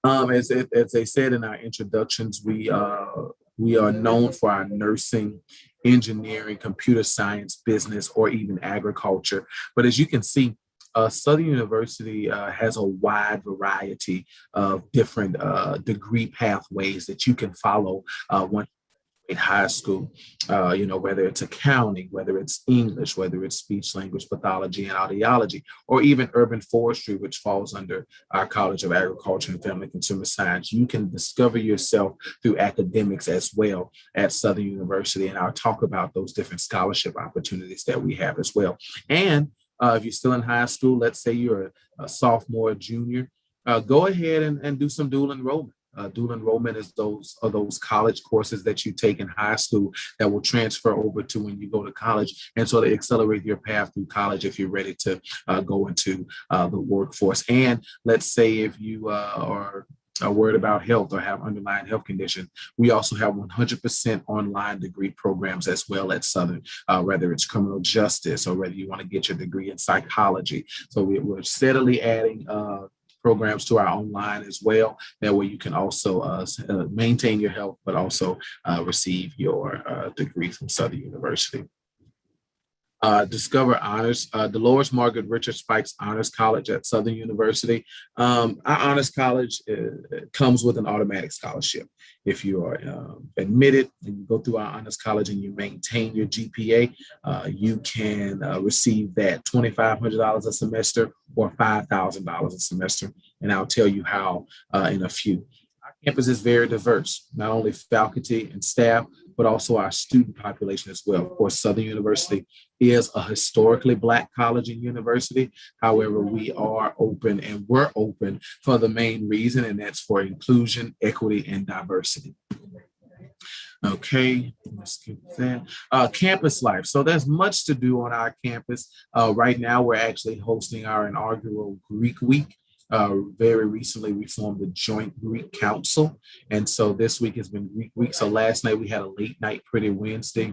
As they said in our introductions, we are known for our nursing, engineering, computer science, business, or even agriculture. But as you can see, Southern University has a wide variety of different degree pathways that you can follow once in high school, whether it's accounting, whether it's English, whether it's speech language pathology and audiology, or even urban forestry, which falls under our College of Agriculture and Family Consumer Science. You can discover yourself through academics as well at Southern University. And I'll talk about those different scholarship opportunities that we have as well. And if you're still in high school, let's say you're a sophomore or junior, go ahead and do some dual enrollment. Dual enrollment is those college courses that you take in high school that will transfer over to when you go to college, and so to accelerate your path through college if you're ready to go into the workforce. And let's say if you are worried about health or have underlying health condition, we also have 100% online degree programs as well at Southern, whether it's criminal justice or whether you want to get your degree in psychology. So we're steadily adding programs to our online as well. That way you can also maintain your health, but also receive your degree from Southern University. Discover Honors, Dolores Margaret Richard Spikes Honors College at Southern University. Our Honors College comes with an automatic scholarship. If you are admitted and you go through our Honors College and you maintain your GPA, you can receive that $2,500 a semester or $5,000 a semester. And I'll tell you how in a few. Our campus is very diverse, not only faculty and staff, but also our student population as well. Of course, Southern University is a historically Black college and university. However, we are open, and we're open for the main reason, and that's for inclusion, equity, and diversity. Okay, let's skip that. Campus life. So there's much to do on our campus. Right now, we're actually hosting our inaugural Greek Week. Very recently, we formed a joint Greek council. And so this week has been Greek week. So last night we had a late night Pretty Wednesday,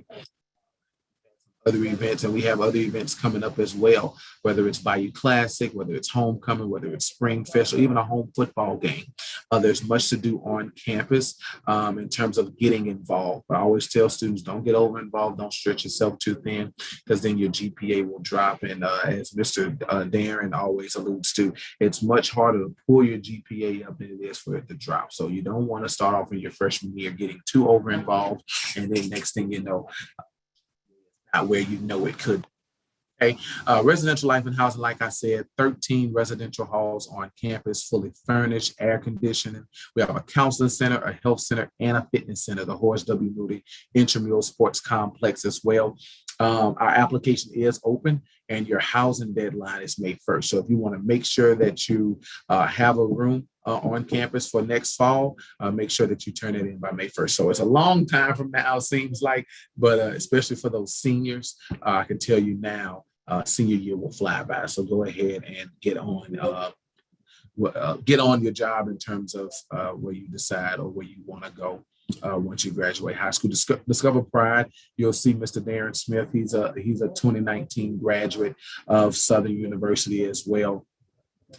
other events, and we have other events coming up as well, whether it's Bayou Classic, whether it's homecoming, whether it's Spring Fest, or even a home football game. There's much to do on campus in terms of getting involved. But I always tell students, don't get over involved, don't stretch yourself too thin, because then your GPA will drop. And as Mr. Darren always alludes to, it's much harder to pull your GPA up than it is for it to drop. So you don't want to start off in your freshman year getting too over involved, and then next thing you know, not where you know it could. Okay, residential life and housing, like I said, 13 residential halls on campus, fully furnished, air conditioning. We have a counseling center, a health center, and a fitness center, the Horace W. Moody Intramural Sports Complex as well. Our application is open, and your housing deadline is May 1st. So if you want to make sure that you have a room on campus for next fall, make sure that you turn it in by May 1st. So it's a long time from now, it seems like, but especially for those seniors, I can tell you now, senior year will fly by. So go ahead and get on your job in terms of where you decide or where you want to go once you graduate high school. Discover Pride. You'll see Mr. Darren Smith. He's a 2019 graduate of Southern University as well.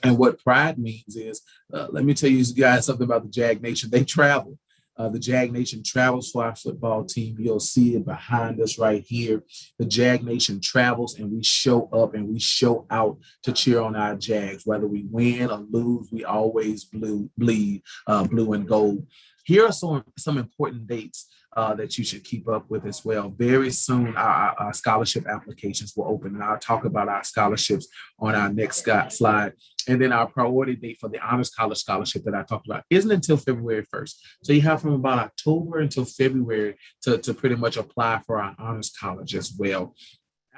And what Pride means is, let me tell you guys something about the Jag Nation. They travel. The Jag Nation travels for our football team. You'll see it behind us right here. The Jag Nation travels, and we show up and we show out to cheer on our Jags. Whether we win or lose, we always bleed blue and gold. Here are some important dates that you should keep up with as well. Very soon, our scholarship applications will open, and I'll talk about our scholarships on our next slide. And then our priority date for the Honors College Scholarship that I talked about isn't until February 1st. So you have from about October until February to pretty much apply for our Honors College as well.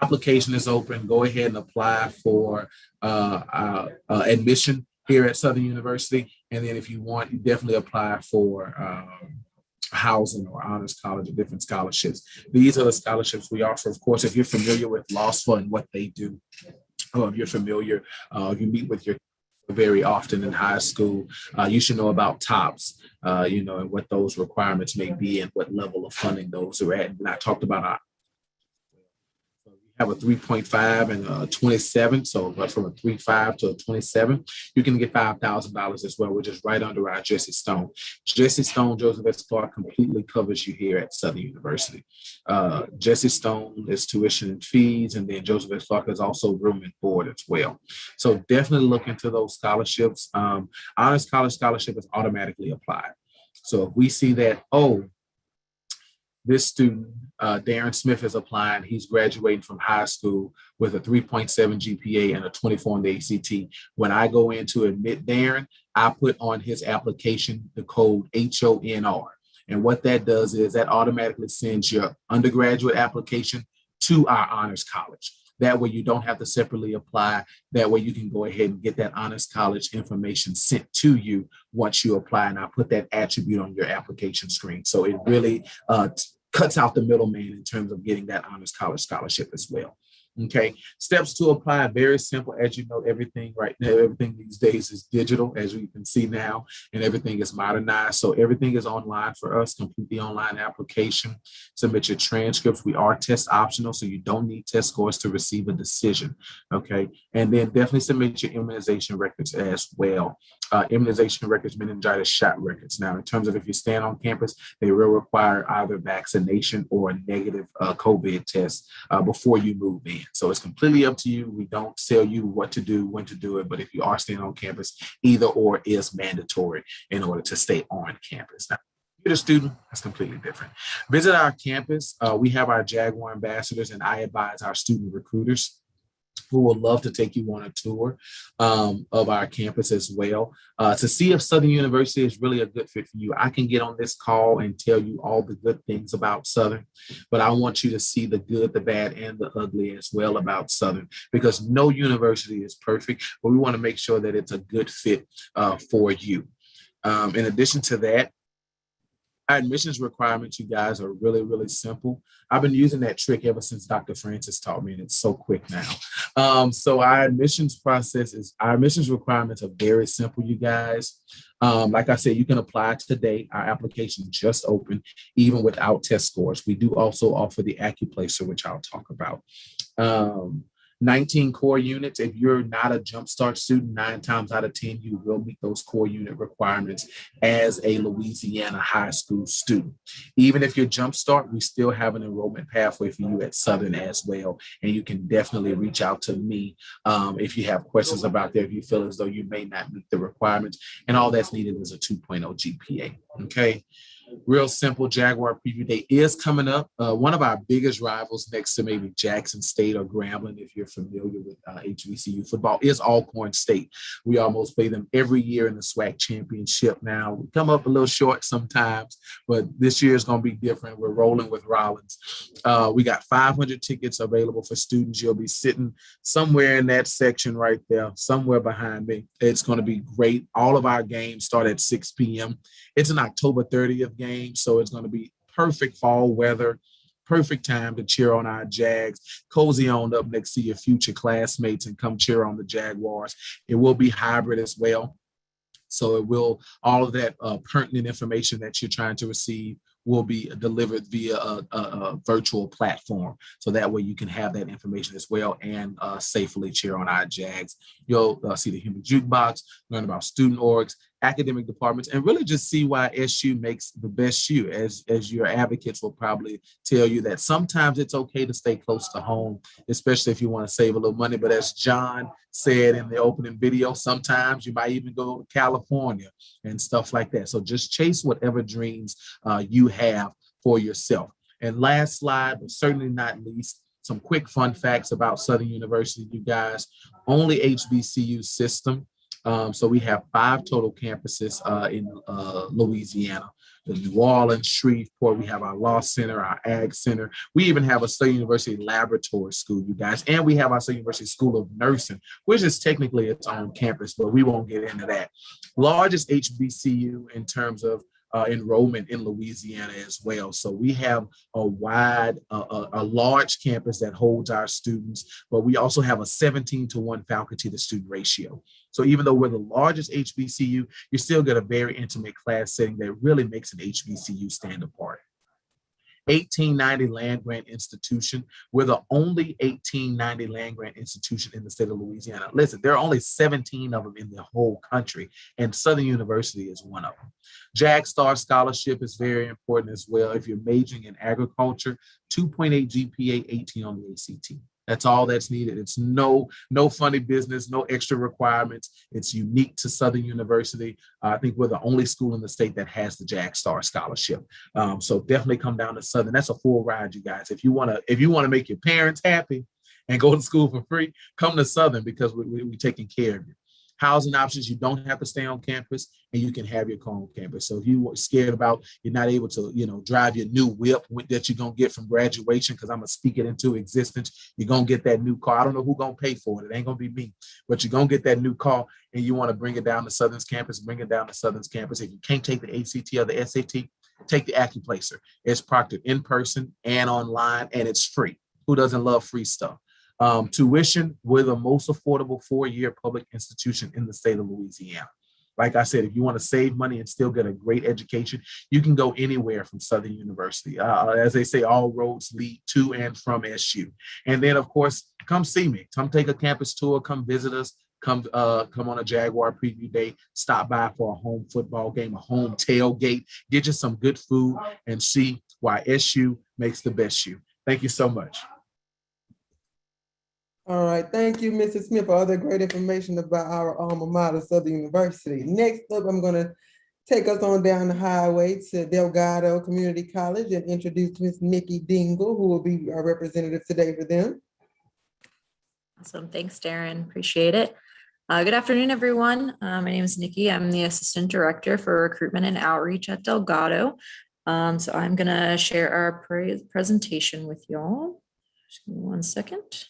Application is open. Go ahead and apply for admission here at Southern University. And then if you want, you definitely apply for housing or honors college or different scholarships. These are the scholarships we offer. Of course, if you're familiar with LOSFA and what they do, or if you're familiar, you meet with your very often in high school, you should know about TOPS, and what those requirements may be and what level of funding those are at. And I talked about our have a 3.5 and a 27. So but from a 3.5 to a 27, you can get $5,000 as well, which is right under our Jesse Stone. Jesse Stone, Joseph S. Clark completely covers you here at Southern University. Jesse Stone is tuition and fees, and then Joseph S. Clark is also room and board as well. So definitely look into those scholarships. Honors College Scholarship is automatically applied. So if we see that, this student, Darren Smith, is applying. He's graduating from high school with a 3.7 GPA and a 24 on the ACT. When I go in to admit Darren, I put on his application the code HONR. And what that does is that automatically sends your undergraduate application to our Honors College. That way you don't have to separately apply. That way you can go ahead and get that Honors College information sent to you once you apply. And I put that attribute on your application screen. So it really cuts out the middleman in terms of getting that Honors College Scholarship as well. Okay, steps to apply, very simple. As you know, everything right now, everything these days is digital, as you can see now, and everything is modernized. So everything is online for us, completely online application. Submit your transcripts. We are test optional, so you don't need test scores to receive a decision. Okay, and then definitely submit your immunization records as well. Immunization records, meningitis shot records. Now, in terms of if you stand on campus, they will require either vaccination or a negative COVID test before you move in. So it's completely up to you. We don't tell you what to do, when to do it, but if you are staying on campus, either or is mandatory in order to stay on campus. Now, if you're a student, that's completely different. Visit our campus. We have our Jaguar ambassadors, and I advise our student recruiters who would love to take you on a tour of our campus as well to see if Southern University is really a good fit for you. I can get on this call and tell you all the good things about Southern, but I want you to see the good, the bad, and the ugly as well about Southern, because no university is perfect, but we want to make sure that it's a good fit for you. In addition to that, our admissions requirements, you guys, are really, really simple. I've been using that trick ever since Dr. Francis taught me, and it's so quick now. So our admissions requirements are very simple, you guys. Like I said, you can apply today. Our application just opened, even without test scores. We do also offer the AccuPlacer, which I'll talk about. 19 core units. If you're not a Jumpstart student, 9 times out of 10, you will meet those core unit requirements as a Louisiana high school student. Even if you're Jumpstart, we still have an enrollment pathway for you at Southern as well. And you can definitely reach out to me if you have questions about that, if you feel as though you may not meet the requirements. And all that's needed is a 2.0 GPA. Okay. Real simple. Jaguar Preview Day is coming up. One of our biggest rivals next to maybe Jackson State or Grambling, if you're familiar with HBCU football, is Alcorn State. We almost play them every year in the SWAC championship. Now, we come up a little short sometimes, but this year is going to be different. We're rolling with Rollins. We got 500 tickets available for students. You'll be sitting somewhere in that section right there, somewhere behind me. It's going to be great. All of our games start at 6 p.m. It's an October 30th game, so it's going to be perfect fall weather, perfect time to cheer on our Jags. Cozy on up next to your future classmates and come cheer on the Jaguars. It will be hybrid as well. So it will, all of that pertinent information that you're trying to receive will be delivered via a virtual platform. So that way you can have that information as well and safely cheer on our Jags. You'll see the human jukebox, learn about student orgs, academic departments, and really just see why SU makes the best you. As your advocates will probably tell you that sometimes it's okay to stay close to home, especially if you want to save a little money. But as John said in the opening video, sometimes you might even go to California and stuff like that. So just chase whatever dreams you have for yourself. And last slide, but certainly not least, some quick fun facts about Southern University, you guys. Only HBCU system. So we have 5 total campuses in Louisiana. The New Orleans, Shreveport, we have our Law Center, our Ag Center. We even have a Southern University Laboratory School, you guys. And we have our Southern University School of Nursing, which is technically its own campus, but we won't get into that. Largest HBCU in terms of enrollment in Louisiana as well. So we have a wide, a large campus that holds our students, but we also have a 17-to-1 faculty to student ratio. So even though we're the largest HBCU, you still get a very intimate class setting that really makes an HBCU stand apart. 1890 land grant institution. We're the only 1890 land grant institution in the state of Louisiana. Listen, there are only 17 of them in the whole country, and Southern University is one of them. JAG Star Scholarship is very important as well. If you're majoring in agriculture, 2.8 GPA, 18 on the ACT. That's all that's needed. It's no funny business, no extra requirements. It's unique to Southern University. I think we're the only school in the state that has the JAG Star Scholarship. So definitely come down to Southern. That's a full ride, you guys. If you want to make your parents happy and go to school for free, come to Southern because we're taking care of you. Housing options, you don't have to stay on campus and you can have your car on campus. So if you were scared about you're not able to, drive your new whip that you're going to get from graduation, because I'm going to speak it into existence, you're going to get that new car. I don't know who's going to pay for it. It ain't going to be me, but you're going to get that new car and you want to bring it down to Southern's campus, bring it down to Southern's campus. If you can't take the ACT or the SAT, take the AccuPlacer. It's proctored in person and online, and it's free. Who doesn't love free stuff? Tuition, we're the most affordable 4-year public institution in the state of Louisiana. Like I said, if you want to save money and still get a great education, you can go anywhere from Southern University. As they say, all roads lead to and from SU. And then, of course, come see me. Come take a campus tour. Come visit us. Come on a Jaguar preview day. Stop by for a home football game, a home tailgate. Get you some good food and see why SU makes the best you. Thank you so much. All right, thank you, Mrs. Smith, for all that great information about our alma mater, Southern University. Next up, I'm going to take us on down the highway to Delgado Community College and introduce Miss Nikki Dingle, who will be our representative today for them. Awesome, thanks, Darren, appreciate it. Good afternoon, everyone. My name is Nikki. I'm the Assistant Director for Recruitment and Outreach at Delgado. So I'm going to share our presentation with y'all. Just give me 1 second.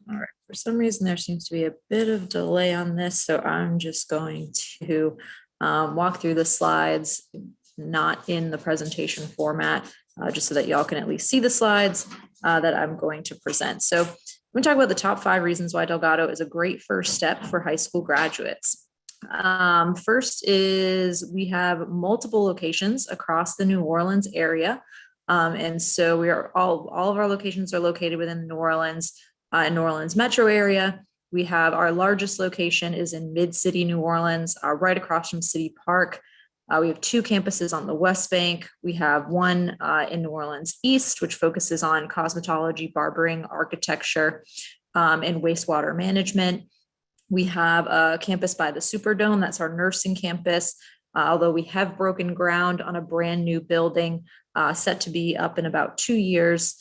All right, for some reason, there seems to be a bit of delay on this, so I'm just going to walk through the slides, not in the presentation format, just so that y'all can at least see the slides that I'm going to present. So I'm going to talk about the top 5 reasons why Delgado is a great first step for high school graduates. First is we have multiple locations across the New Orleans area. And so we are all of our locations are located within the New Orleans metro area. We have our largest location is in Mid-City, New Orleans, right across from City Park. We have 2 campuses on the West Bank. We have one in New Orleans East, which focuses on cosmetology, barbering, architecture, and wastewater management. We have a campus by the Superdome. That's our nursing campus. Although we have broken ground on a brand new building set to be up in about 2 years.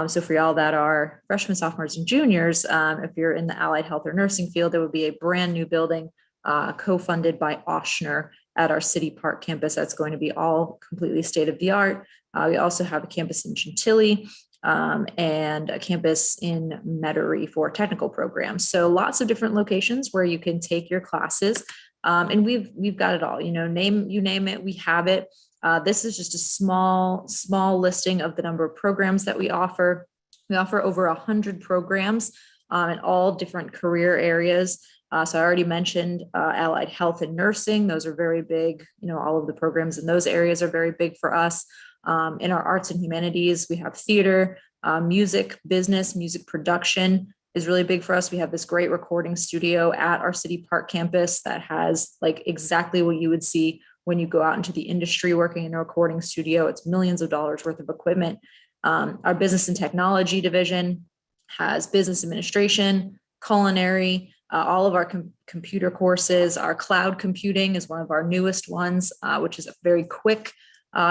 So for y'all that are freshmen, sophomores, and juniors, if you're in the allied health or nursing field, there would be a brand new building co-funded by Ochsner at our City Park campus. That's going to be all completely state-of-the-art. We also have a campus in Chantilly and a campus in Metairie for technical programs. So lots of different locations where you can take your classes. And we've got it all, you name it, we have it. This is just a small listing of the number of programs that we offer. We offer over 100 programs in all different career areas. So I already mentioned allied health and nursing. Those are very big. All of the programs in those areas are very big for us. In our arts and humanities, we have theater, music, business, music production is really big for us. We have this great recording studio at our City Park campus that has like exactly what you would see when you go out into the industry working in a recording studio. It's millions of dollars worth of equipment. Our business and technology division has business administration, culinary, all of our computer courses. Our cloud computing is one of our newest ones, which is a very quick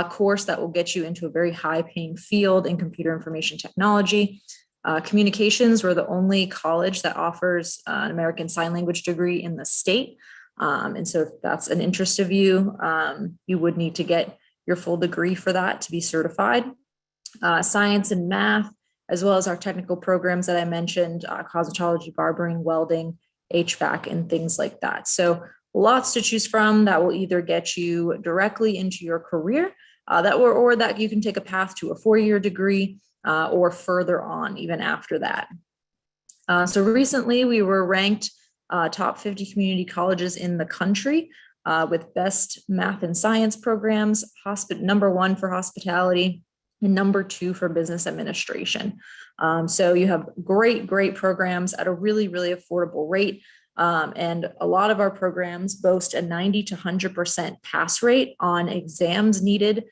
course that will get you into a very high paying field in computer information technology. Communications, we're the only college that offers an American Sign Language degree in the state. And so if that's an interest of you, you would need to get your full degree for that to be certified. Science and math, as well as our technical programs that I mentioned, cosmetology, barbering, welding, HVAC, and things like that. So lots to choose from that will either get you directly into your career or that you can take a path to a 4-year degree or further on even after that. So recently we were ranked top 50 community colleges in the country with best math and science programs, number 1 for hospitality, and number 2 for business administration. So you have great programs at a really, really affordable rate. And a lot of our programs boast a 90 to 100% pass rate on exams needed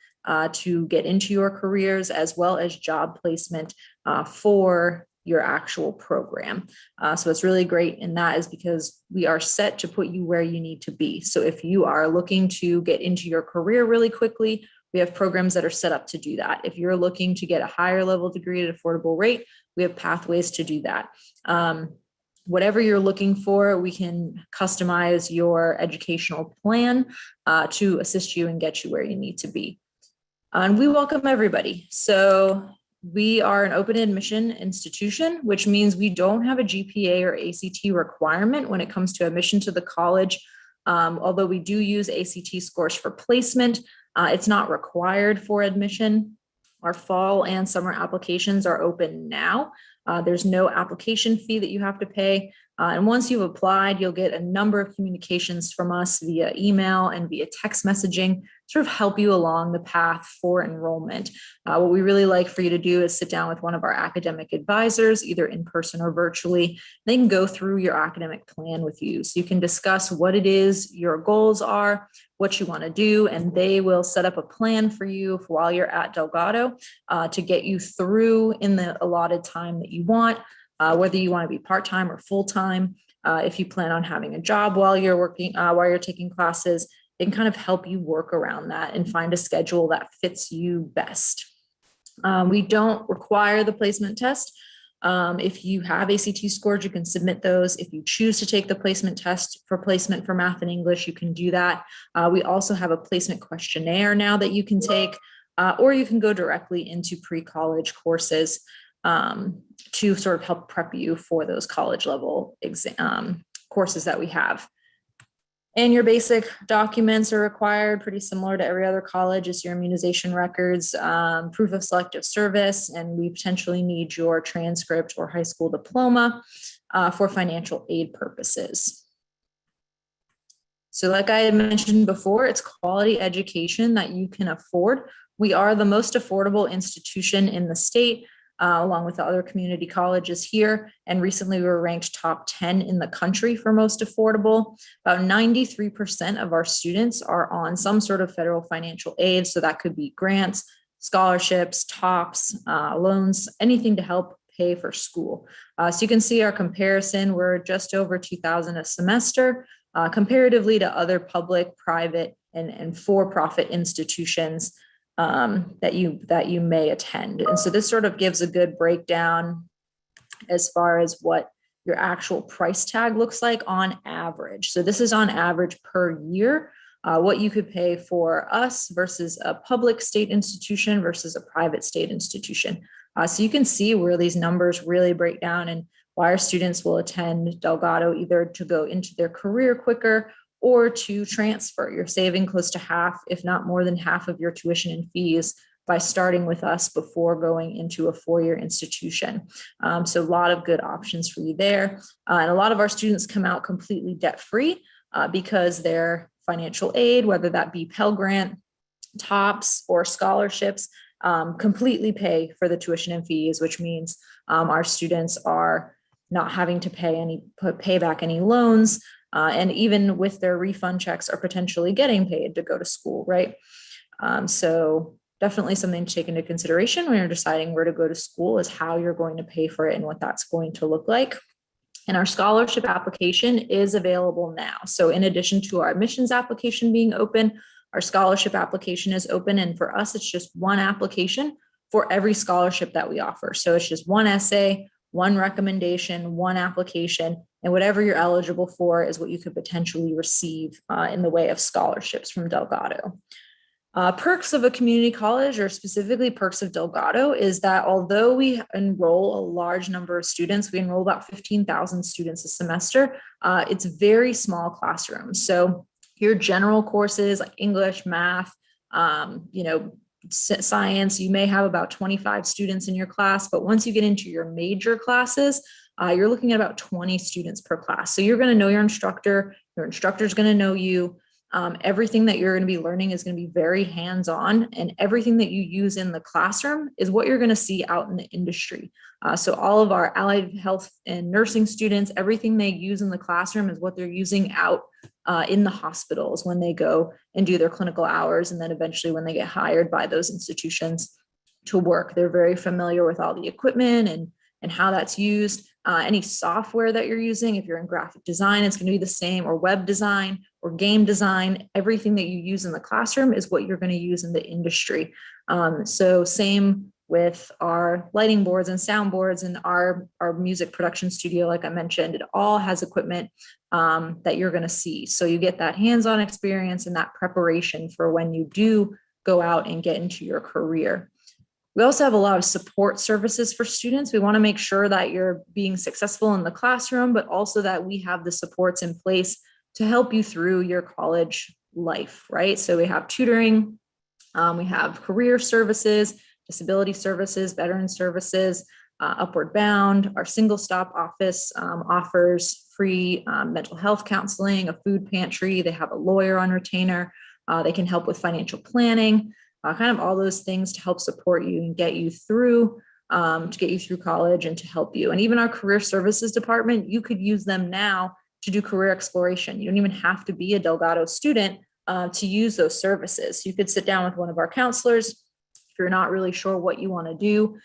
to get into your careers, as well as job placement for your actual program. So it's really great. And that is because we are set to put you where you need to be. So if you are looking to get into your career really quickly, we have programs that are set up to do that. If you're looking to get a higher level degree at an affordable rate, we have pathways to do that. Whatever you're looking for, we can customize your educational plan to assist you and get you where you need to be. And we welcome everybody. So we are an open admission institution, which means we don't have a GPA or ACT requirement when it comes to admission to the college. Although we do use ACT scores for placement, it's not required for admission. Our fall and summer applications are open now. There's no application fee that you have to pay. And once you've applied, you'll get a number of communications from us via email and via text messaging, sort of help you along the path for enrollment. What we really like for you to do is sit down with one of our academic advisors, either in person or virtually. They can go through your academic plan with you. So you can discuss what it is your goals are, what you want to do, and they will set up a plan for you while you're at Delgado to get you through in the allotted time that you want, whether you want to be part-time or full-time. If you plan on having a job while you're working, while you're taking classes, they can kind of help you work around that and find a schedule that fits you best. We don't require the placement test. If you have ACT scores, you can submit those. If you choose to take the placement test for placement for math and English, you can do that. We also have a placement questionnaire now that you can take, or you can go directly into pre-college courses to sort of help prep you for those college level courses that we have. And your basic documents are required, pretty similar to every other college. It's your immunization records, proof of selective service, and we potentially need your transcript or high school diploma for financial aid purposes. So like I had mentioned before, it's quality education that you can afford. We are the most affordable institution in the state, along with the other community colleges here. And recently we were ranked top 10 in the country for most affordable. About 93% of our students are on some sort of federal financial aid. So that could be grants, scholarships, TOPS, loans, anything to help pay for school. So you can see our comparison, we're just over $2,000 a semester, comparatively to other public, private, and for-profit institutions that you may attend. And so this sort of gives a good breakdown as far as what your actual price tag looks like on average. So this is on average per year, what you could pay for us versus a public state institution versus a private state institution. So you can see where these numbers really break down and why our students will attend Delgado either to go into their career quicker or to transfer. You're saving close to half, if not more than half of your tuition and fees by starting with us before going into a four-year institution. So a lot of good options for you there. And a lot of our students come out completely debt-free because their financial aid, whether that be Pell Grant, TOPS, or scholarships, completely pay for the tuition and fees, which means our students are not having to pay back any loans, and even with their refund checks are potentially getting paid to go to school, right? So definitely something to take into consideration when you're deciding where to go to school is how you're going to pay for it and what that's going to look like. And our scholarship application is available now. So in addition to our admissions application being open, our scholarship application is open. And for us, it's just one application for every scholarship that we offer. So it's just one essay, one recommendation, one application, and whatever you're eligible for is what you could potentially receive in the way of scholarships from Delgado. Perks of a community college, or specifically perks of Delgado, is that although we enroll a large number of students, we enroll about 15,000 students a semester, it's very small classrooms. So your general courses like English, math, science, you may have about 25 students in your class, but once you get into your major classes, you're looking at about 20 students per class. So you're going to know your instructor is going to know you. Everything that you're going to be learning is going to be very hands-on, and everything that you use in the classroom is what you're going to see out in the industry. So all of our allied health and nursing students, everything they use in the classroom is what they're using out in the hospitals when they go and do their clinical hours, and then eventually when they get hired by those institutions to work. They're very familiar with all the equipment and how that's used. Any software that you're using, if you're in graphic design, it's going to be the same, or web design or game design. Everything that you use in the classroom is what you're going to use in the industry. So same with our lighting boards and soundboards and our music production studio, like I mentioned, it all has equipment that you're going to see. So you get that hands-on experience and that preparation for when you do go out and get into your career. We also have a lot of support services for students. We want to make sure that you're being successful in the classroom, but also that we have the supports in place to help you through your college life, right? So we have tutoring, we have career services, disability services, veteran services, Upward Bound. Our single stop office offers free mental health counseling, a food pantry. They have a lawyer on retainer. They can help with financial planning. Kind of all those things to help support you and get you through college and to help you. And even our career services department, you could use them now to do career exploration. You don't even have to be a Delgado student to use those services. You could sit down with one of our counselors if you're not really sure what you want to do,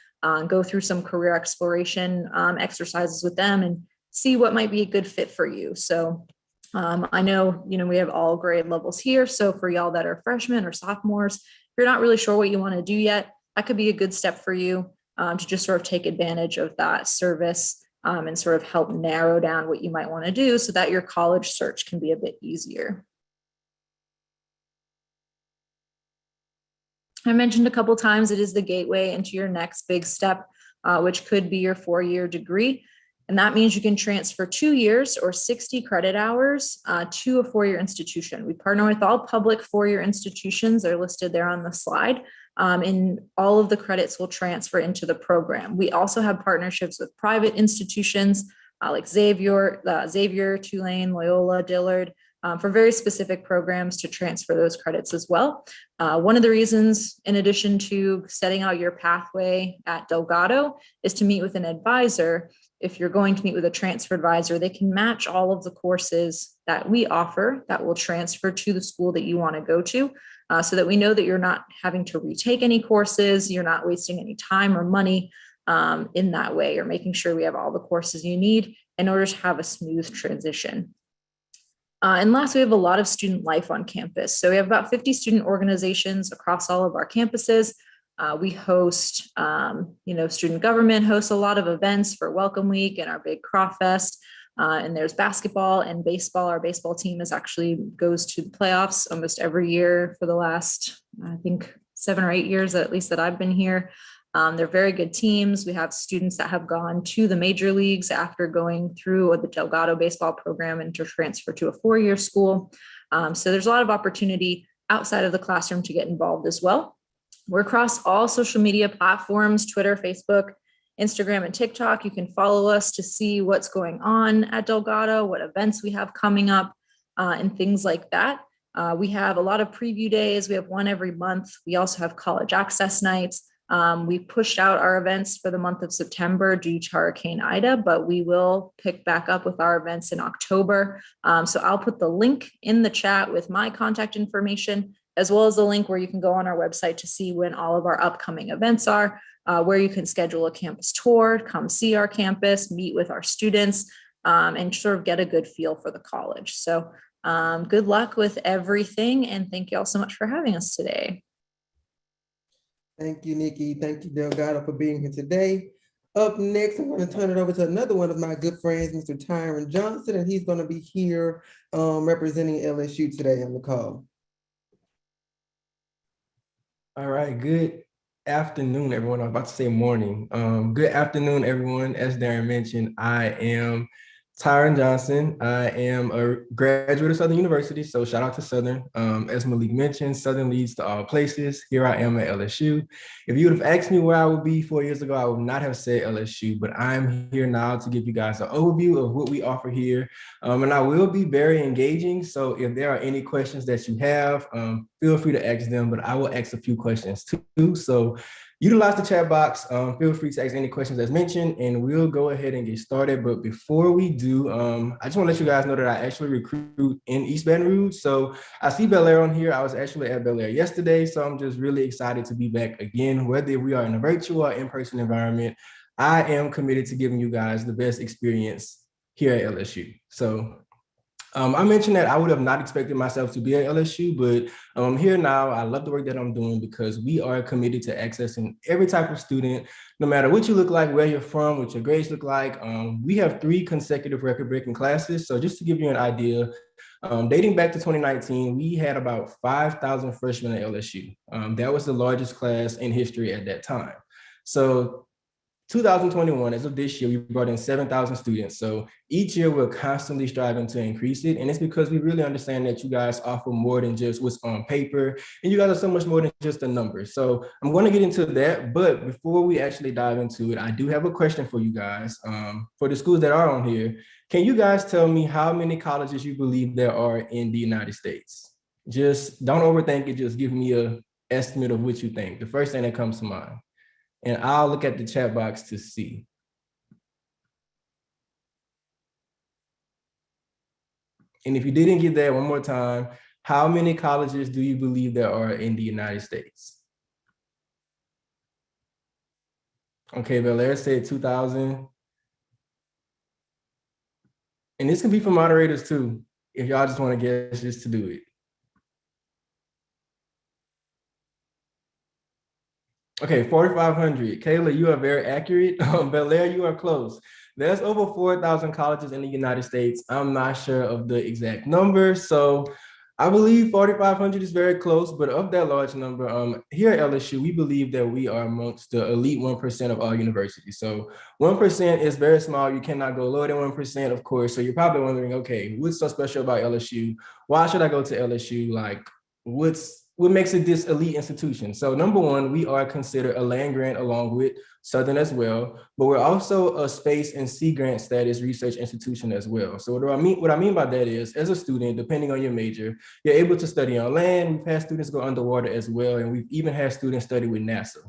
go through some career exploration exercises with them and see what might be a good fit for you. So I know, we have all grade levels here. So for y'all that are freshmen or sophomores, if you're not really sure what you want to do yet, that could be a good step for you to just sort of take advantage of that service and sort of help narrow down what you might want to do so that your college search can be a bit easier. I mentioned a couple times it is the gateway into your next big step, which could be your four-year degree. And that means you can transfer 2 years or 60 credit hours to a four-year institution. We partner with all public four-year institutions. They're listed there on the slide. And all of the credits will transfer into the program. We also have partnerships with private institutions like Xavier, Tulane, Loyola, Dillard, for very specific programs to transfer those credits as well. One of the reasons, in addition to setting out your pathway at Delgado, is to meet with an advisor. If you're going to meet with a transfer advisor, they can match all of the courses that we offer that will transfer to the school that you want to go to, so that we know that you're not having to retake any courses, you're not wasting any time or money in that way. You're making sure we have all the courses you need in order to have a smooth transition. And last, we have a lot of student life on campus. So we have about 50 student organizations across all of our campuses. We host, student government hosts a lot of events for Welcome Week and our big Crawfest. And there's basketball and baseball. Our baseball team goes to the playoffs almost every year for the last, I think, 7 or 8 years, at least that I've been here. They're very good teams. We have students that have gone to the major leagues after going through the Delgado baseball program and to transfer to a four-year school. So there's a lot of opportunity outside of the classroom to get involved as well. We're across all social media platforms, Twitter, Facebook, Instagram, and TikTok. You can follow us to see what's going on at Delgado, what events we have coming up, and things like that. We have a lot of preview days. We have one every month. We also have college access nights. We pushed out our events for the month of September due to Hurricane Ida, but we will pick back up with our events in October. So I'll put the link in the chat with my contact information, as well as the link where you can go on our website to see when all of our upcoming events are, where you can schedule a campus tour, come see our campus, meet with our students, and sort of get a good feel for the college. So good luck with everything, and thank you all so much for having us today. Thank you, Nikki. Thank you, Delgado, for being here today. Up next, I'm going to turn it over to another one of my good friends, Mr. Tyron Johnson, and he's going to be here representing LSU today on the call. All right, good afternoon, everyone. I'm about to say morning. Good afternoon, everyone. As Darren mentioned, I am Tyron Johnson. I am a graduate of Southern University, so shout out to Southern. As Malik mentioned, Southern leads to all places. Here I am at LSU. If you would have asked me where I would be 4 years ago, I would not have said LSU, but I'm here now to give you guys an overview of what we offer here. And I will be very engaging, so if there are any questions that you have, feel free to ask them, but I will ask a few questions too. So utilize the chat box. Feel free to ask any questions as mentioned, and we'll go ahead and get started. But before we do, I just want to let you guys know that I actually recruit in East Baton Rouge. So I see Bel Air on here. I was actually at Bel Air yesterday, so I'm just really excited to be back again. Whether we are in a virtual or in-person environment, I am committed to giving you guys the best experience here at LSU. So I mentioned that I would have not expected myself to be at LSU, but I'm here now. I love the work that I'm doing because we are committed to accessing every type of student, no matter what you look like, where you're from, what your grades look like. We have 3 consecutive record-breaking classes. So just to give you an idea, dating back to 2019, we had about 5,000 freshmen at LSU. That was the largest class in history at that time. So 2021, as of this year, we brought in 7,000 students. So each year we're constantly striving to increase it. And it's because we really understand that you guys offer more than just what's on paper. And you guys are so much more than just a number. So I'm going to get into that. But before we actually dive into it, I do have a question for you guys. For the schools that are on here, can you guys tell me how many colleges you believe there are in the United States? Just don't overthink it. Just give me an estimate of what you think. The first thing that comes to mind. And I'll look at the chat box to see. And if you didn't get that, one more time, how many colleges do you believe there are in the United States? Okay, Bel Air said 2,000. And this can be for moderators too, if y'all just want to guess just to do it. Okay, 4,500. Kayla, you are very accurate. Bel Air, you are close. There's over 4,000 colleges in the United States. I'm not sure of the exact number. So I believe 4,500 is very close, but of that large number, here at LSU, we believe that we are amongst the elite 1% of all universities. So 1% is very small. You cannot go lower than 1%, of course. So you're probably wondering, okay, what's so special about LSU? Why should I go to LSU? Like, what makes it this elite institution? So number one, we are considered a land grant along with Southern as well, but we're also a space and sea grant status research institution as well. So what I mean by that is, as a student, depending on your major, you're able to study on land. We've had students go underwater as well, and we've even had students study with NASA.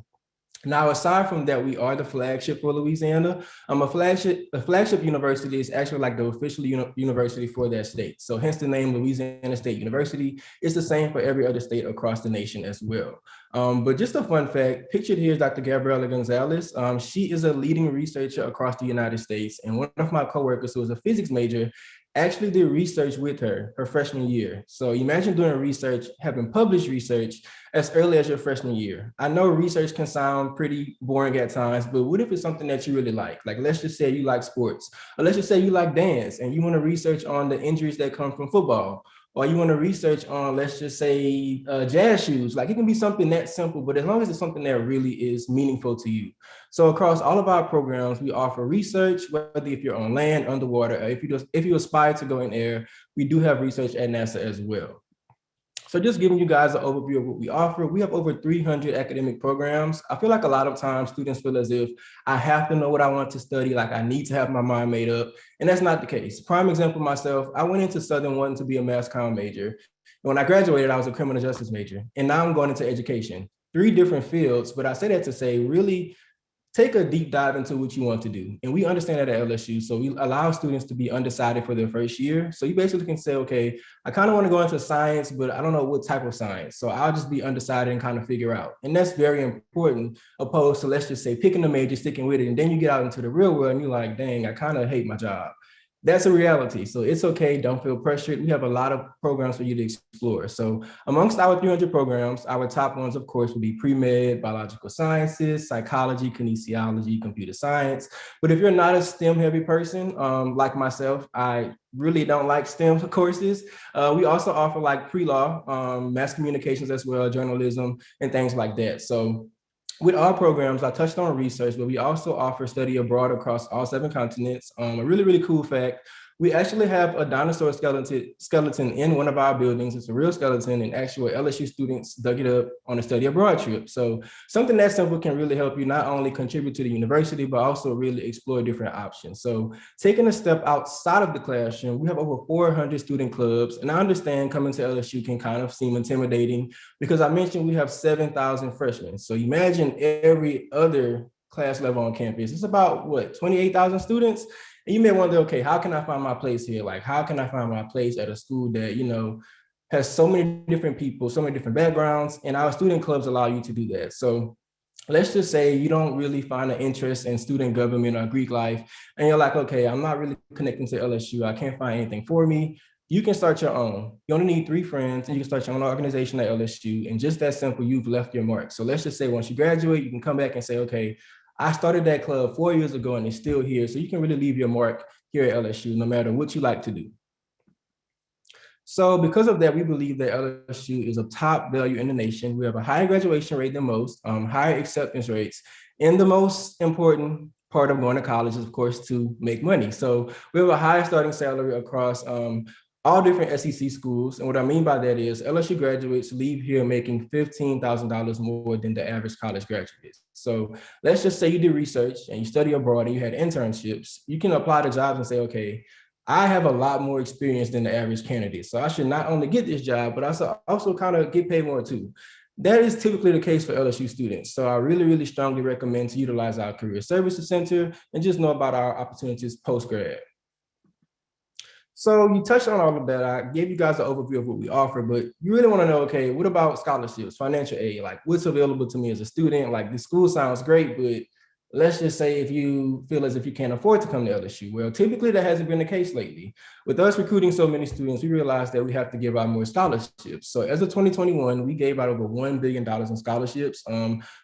Now, aside from that, we are the flagship for Louisiana. A flagship university is actually like the official university for that state. So hence the name Louisiana State University. It's the same for every other state across the nation as well. But just a fun fact, pictured here is Dr. Gabriela Gonzalez. She is a leading researcher across the United States. And one of my coworkers who was a physics major actually did research with her freshman year. So imagine doing research, having published research as early as your freshman year. I know research can sound pretty boring at times, but what if it's something that you really like? Like, let's just say you like sports, or let's just say you like dance and you want to research on the injuries that come from football, or you want to research on, let's just say, jazz shoes. Like, it can be something that simple, but as long as it's something that really is meaningful to you. So across all of our programs, we offer research, whether if you're on land, underwater, or if you aspire to go in air, we do have research at NASA as well. So just giving you guys an overview of what we offer, we have over 300 academic programs. I feel like a lot of times students feel as if I have to know what I want to study, like I need to have my mind made up, and that's not the case. Prime example myself, I went into Southern wanting to be a mass comm major. And when I graduated, I was a criminal justice major, and now I'm going into education. 3 different fields, but I say that to say really take a deep dive into what you want to do. And we understand that at LSU. So we allow students to be undecided for their first year. So you basically can say, okay, I kind of want to go into science, but I don't know what type of science. So I'll just be undecided and kind of figure out. And that's very important, opposed to, let's just say, picking a major, sticking with it. And then you get out into the real world and you're like, dang, I kind of hate my job. That's a reality. So it's okay. Don't feel pressured. We have a lot of programs for you to explore. So amongst our 300 programs, our top ones, of course, would be pre-med, biological sciences, psychology, kinesiology, computer science. But if you're not a STEM heavy person, like myself, I really don't like STEM courses. We also offer like pre-law, mass communications as well, journalism, and things like that. So with our programs, I touched on research, but we also offer study abroad across all 7 continents. A really, really cool fact, we actually have a dinosaur skeleton in one of our buildings. It's a real skeleton, and actual LSU students dug it up on a study abroad trip. So something that simple can really help you not only contribute to the university, but also really explore different options. So taking a step outside of the classroom, we have over 400 student clubs. And I understand coming to LSU can kind of seem intimidating because I mentioned we have 7,000 freshmen. So imagine every other class level on campus. It's about what, 28,000 students? And you may wonder, okay, how can I find my place here? Like, how can I find my place at a school that, you know, has so many different people, so many different backgrounds, and our student clubs allow you to do that. So let's just say you don't really find an interest in student government or Greek life, and you're like, okay, I'm not really connecting to LSU. I can't find anything for me. You can start your own. You only need 3 friends, and you can start your own organization at LSU. And just that simple, you've left your mark. So let's just say once you graduate, you can come back and say, okay, I started that club 4 years ago and it's still here. So you can really leave your mark here at LSU, no matter what you like to do. So because of that, we believe that LSU is a top value in the nation. We have a higher graduation rate than most, higher acceptance rates. And the most important part of going to college is, of course, to make money. So we have a higher starting salary across all different SEC schools. And what I mean by that is LSU graduates leave here making $15,000 more than the average college graduate. So let's just say you do research and you study abroad and you had internships. You can apply to jobs and say, okay, I have a lot more experience than the average candidate. So I should not only get this job, but also kind of get paid more too. That is typically the case for LSU students. So I really, really strongly recommend to utilize our Career Services Center and just know about our opportunities post-grad. So you touched on all of that. I gave you guys an overview of what we offer, but you really want to know, okay, what about scholarships, financial aid? Like what's available to me as a student? Like the school sounds great, but let's just say if you feel as if you can't afford to come to LSU. Well, typically that hasn't been the case lately. With us recruiting so many students, we realized that we have to give out more scholarships. So as of 2021, we gave out over $1 billion in scholarships.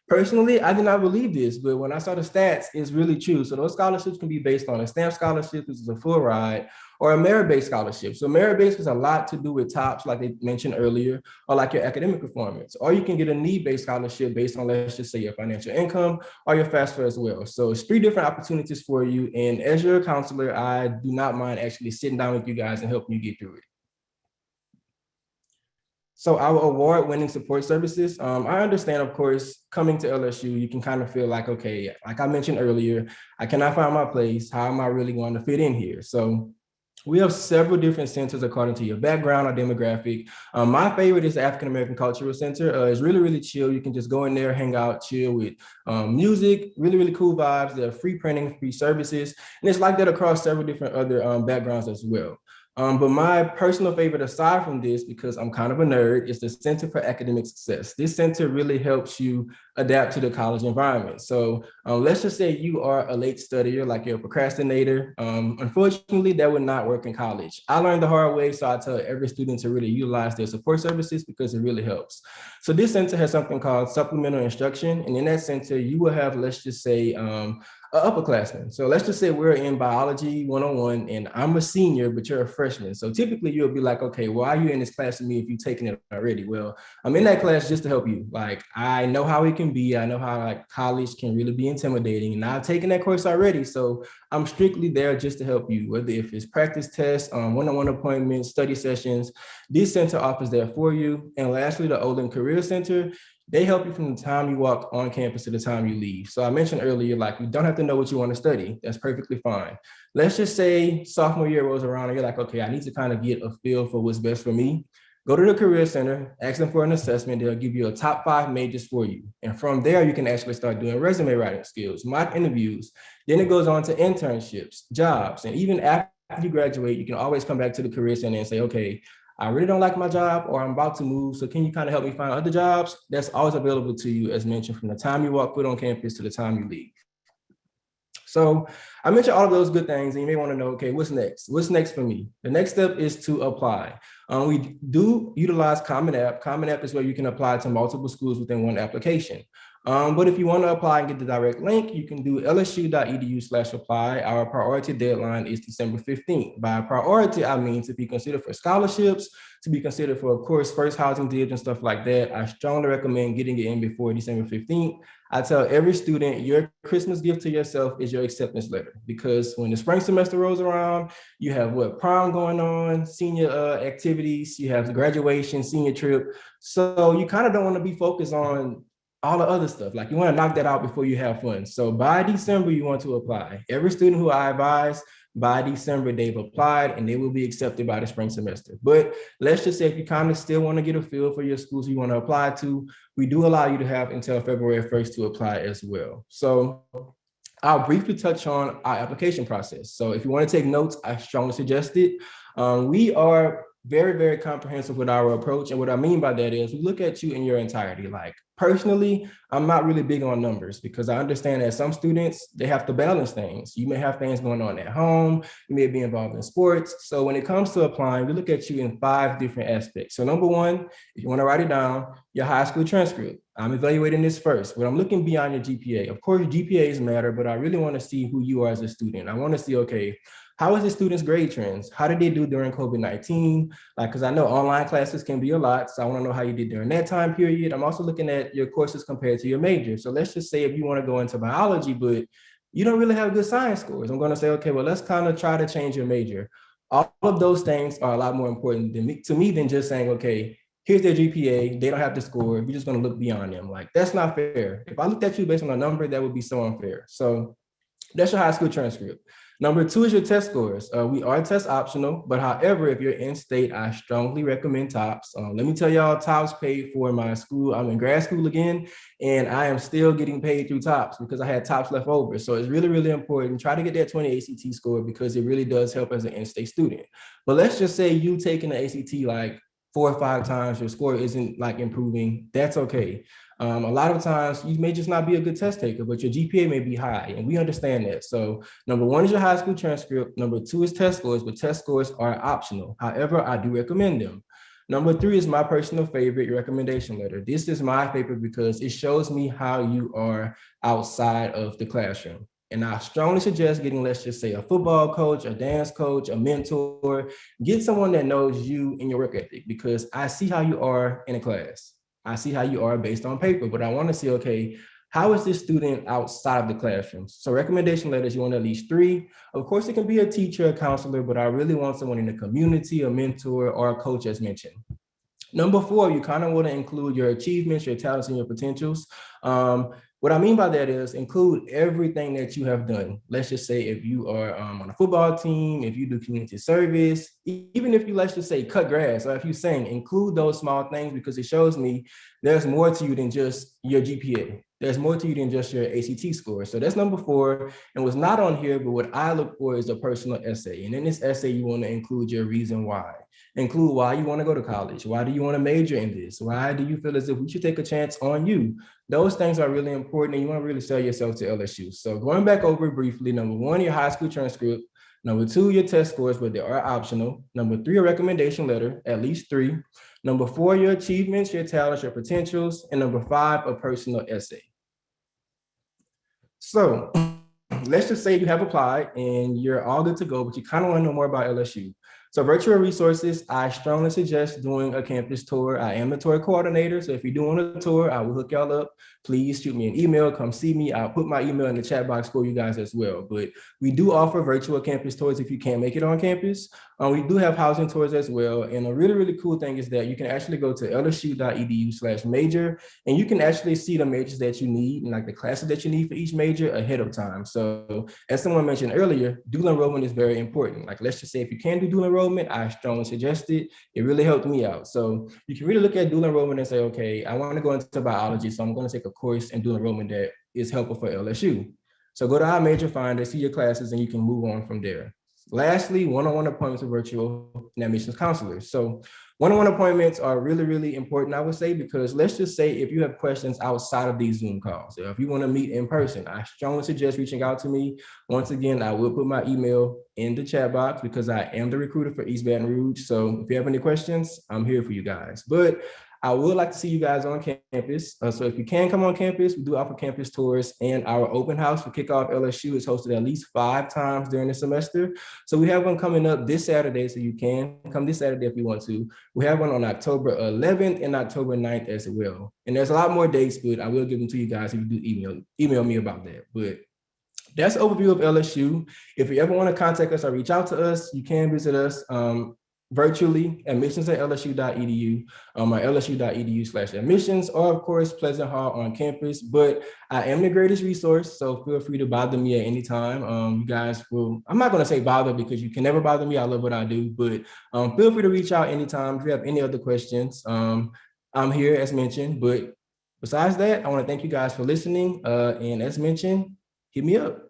Personally, I did not believe this, but when I saw the stats, it's really true. So those scholarships can be based on a STEM scholarship, which is a full ride, or a merit-based scholarship. So merit-based has a lot to do with TOPS, like they mentioned earlier, or like your academic performance. Or you can get a need-based scholarship based on, let's just say, your financial income or your FAFSA as well. So it's 3 different opportunities for you. And as your counselor, I do not mind actually sitting down with you guys and helping you get through it. So our award-winning support services, I understand, of course, coming to LSU, you can kind of feel like, okay, like I mentioned earlier, I cannot find my place. How am I really going to fit in here? So we have several different centers according to your background or demographic. My favorite is the African American Cultural Center. It's really, really chill. You can just go in there, hang out, chill with music, really, really cool vibes. There are free printing, free services. And it's like that across several different other backgrounds as well. But my personal favorite, aside from this, because I'm kind of a nerd, is the Center for Academic Success. This center really helps you adapt to the college environment. So let's just say you are a late studier, like you're a procrastinator. Unfortunately, that would not work in college. I learned the hard way, so I tell every student to really utilize their support services because it really helps. So this center has something called supplemental instruction. And in that center, you will have, let's just say, upperclassmen. So let's just say we're in biology 101 and I'm a senior, but you're a freshman. So typically you'll be like, okay, why are you in this class with me if you've taken it already? Well, I'm in that class just to help you. Like, I know how it can be. I know how like college can really be intimidating, and I've taken that course already. So I'm strictly there just to help you, whether if it's practice tests, one-on-one appointments, study sessions. This center offers that for you. And lastly, the Olin Career Center, they help you from the time you walk on campus to the time you leave. So I mentioned earlier, like, you don't have to know what you want to study. That's perfectly fine. Let's just say sophomore year rolls around and you're like, okay, I need to kind of get a feel for what's best for me. Go to the Career Center, ask them for an assessment. They'll give you a top 5 majors for you. And from there, you can actually start doing resume writing skills, mock interviews. Then it goes on to internships, jobs. And even after you graduate, you can always come back to the Career Center and say, okay, I really don't like my job, or I'm about to move. So can you kind of help me find other jobs? That's always available to you, as mentioned, from the time you walk foot on campus to the time you leave. So I mentioned all of those good things, and you may want to know, okay, what's next? What's next for me? The next step is to apply. We do utilize Common App. Common App is where you can apply to multiple schools within one application. But if you want to apply and get the direct link, you can do lsu.edu/apply. Our priority deadline is December 15th. By priority, I mean to be considered for scholarships, to be considered for, of course, first housing dibs and stuff like that. I strongly recommend getting it in before December 15th. I tell every student, your Christmas gift to yourself is your acceptance letter, because when the spring semester rolls around, you have prom going on, senior activities, you have the graduation, senior trip. So you kind of don't want to be focused on all the other stuff. Like, you want to knock that out before you have fun. So by December, you want to apply. Every student who I advise, by December, they've applied and they will be accepted by the spring semester. But let's just say if you kind of still want to get a feel for your schools you want to apply to, we do allow you to have until February 1st to apply as well. So I'll briefly touch on our application process. So if you want to take notes, I strongly suggest it. We are very, very comprehensive with our approach. And what I mean by that is we look at you in your entirety. Like, personally, I'm not really big on numbers, because I understand that some students, they have to balance things. You may have things going on at home, you may be involved in sports. So when it comes to applying, we look at you in 5 different aspects. So number one, if you want to write it down, your high school transcript. I'm evaluating this first, but I'm looking beyond your GPA. Of course, GPAs matter, but I really want to see who you are as a student. I want to see, okay, how is the students' grade trends? How did they do during COVID-19? Like, because I know online classes can be a lot, so I want to know how you did during that time period. I'm also looking at your courses compared to your major. So let's just say if you want to go into biology, but you don't really have good science scores, I'm going to say, okay, well, let's kind of try to change your major. All of those things are a lot more important to me than just saying, okay, here's their GPA, they don't have the score, we're just going to look beyond them. Like, that's not fair. If I looked at you based on a number, that would be so unfair. So that's your high school transcript. Number 2 is your test scores. We are test optional, but however, if you're in state, I strongly recommend TOPS. Let me tell y'all, TOPS paid for my school. I'm in grad school again, and I am still getting paid through TOPS because I had TOPS left over. So it's really, really important. Try to get that 20 ACT score, because it really does help as an in-state student. But let's just say you taking the ACT like 4 or 5 times, your score isn't like improving. That's okay. A lot of times you may just not be a good test taker, but your GPA may be high, and we understand that. So number 1 is your high school transcript. Number 2 is test scores, but test scores are optional. However, I do recommend them. Number 3 is my personal favorite, your recommendation letter. This is my favorite because it shows me how you are outside of the classroom. And I strongly suggest getting, let's just say, a football coach, a dance coach, a mentor. Get someone that knows you and your work ethic, because I see how you are in a class. I see how you are based on paper, but I want to see, okay, how is this student outside of the classroom? So recommendation letters, you want at least 3. Of course, it can be a teacher, a counselor, but I really want someone in the community, a mentor, or a coach, as mentioned. Number 4, you kind of want to include your achievements, your talents, and your potentials. What I mean by that is include everything that you have done. Let's just say if you are on a football team, if you do community service, even if you, let's just say, cut grass, or if you sing, include those small things, because it shows me there's more to you than just your GPA. There's more to you than just your ACT score. So that's number 4. And what's not on here, but what I look for is a personal essay. And in this essay, you want to include your reason why. Include why you want to go to college. Why do you want to major in this? Why do you feel as if we should take a chance on you? Those things are really important, and you want to really sell yourself to LSU. So going back over briefly, number 1, your high school transcript. Number 2, your test scores, but they are optional. Number 3, a recommendation letter, at least 3. Number 4, your achievements, your talents, your potentials. And number 5, a personal essay. So let's just say you have applied and you're all good to go, but you kind of want to know more about LSU. So virtual resources, I strongly suggest doing a campus tour. I am the tour coordinator. So if you do want a tour, I will hook y'all up. Please shoot me an email, come see me. I'll put my email in the chat box for you guys as well. But we do offer virtual campus tours if you can't make it on campus. We do have housing tours as well. And a really, really cool thing is that you can actually go to lsu.edu/major, and you can actually see the majors that you need and like the classes that you need for each major ahead of time. So as someone mentioned earlier, dual enrollment is very important. Like, let's just say if you can do dual enrollment, I strongly suggest it. It really helped me out. So you can really look at dual enrollment and say, okay, I want to go into biology, so I'm going to take a course in dual enrollment that is helpful for LSU. So go to our major finder, see your classes, and you can move on from there. Lastly, one-on-one appointments are virtual and admissions counselors. So one-on-one appointments are really, really important, I would say, because let's just say if you have questions outside of these Zoom calls, so if you want to meet in person, I strongly suggest reaching out to me. Once again, I will put my email in the chat box because I am the recruiter for East Baton Rouge. So if you have any questions, I'm here for you guys. But I would like to see you guys on campus. So if you can come on campus, we do offer campus tours, and our open house for Kickoff LSU is hosted at least 5 times during the semester. So we have one coming up this Saturday, so you can come this Saturday if you want to. We have one on October 11th and October 9th as well. And there's a lot more dates, but I will give them to you guys if you do email me about that. But that's an overview of LSU. If you ever want to contact us or reach out to us, you can visit us virtually, admissions@lsu.edu, or lsu.edu/admissions, or of course, Pleasant Hall on campus. But I am the greatest resource, so feel free to bother me at any time. You guys will, I'm not going to say bother because you can never bother me. I love what I do, but feel free to reach out anytime if you have any other questions. I'm here as mentioned, but besides that, I want to thank you guys for listening. And as mentioned, hit me up.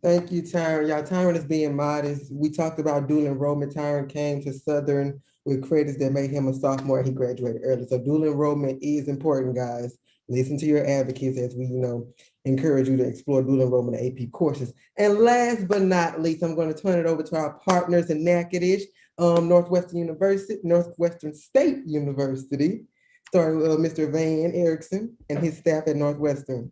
Thank you, Tyron. Y'all, Tyron is being modest. We talked about dual enrollment. Tyron came to Southern with credits that made him a sophomore. He graduated early. So dual enrollment is important, guys. Listen to your advocates as we, encourage you to explore dual enrollment AP courses. And last but not least, I'm going to turn it over to our partners in Natchitoches, Northwestern State University, starting with Mr. Van Erickson and his staff at Northwestern.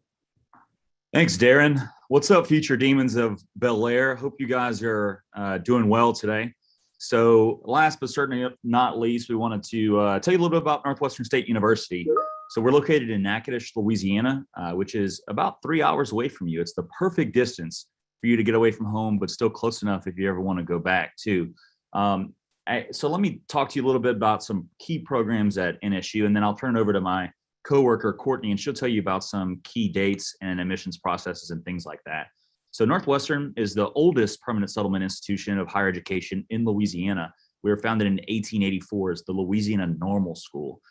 Thanks, Darren. What's up, future demons of Bel Air? Hope you guys are doing well today. So last but certainly not least, we wanted to tell you a little bit about Northwestern State University. So we're located in Natchitoches, Louisiana, which is about 3 hours away from you. It's the perfect distance for you to get away from home, but still close enough if you ever want to go back too. So let me talk to you a little bit about some key programs at NSU, and then I'll turn it over to my coworker Courtney, and she'll tell you about some key dates and admissions processes and things like that. So Northwestern is the oldest permanent settlement institution of higher education in Louisiana. We were founded in 1884 as the Louisiana Normal School,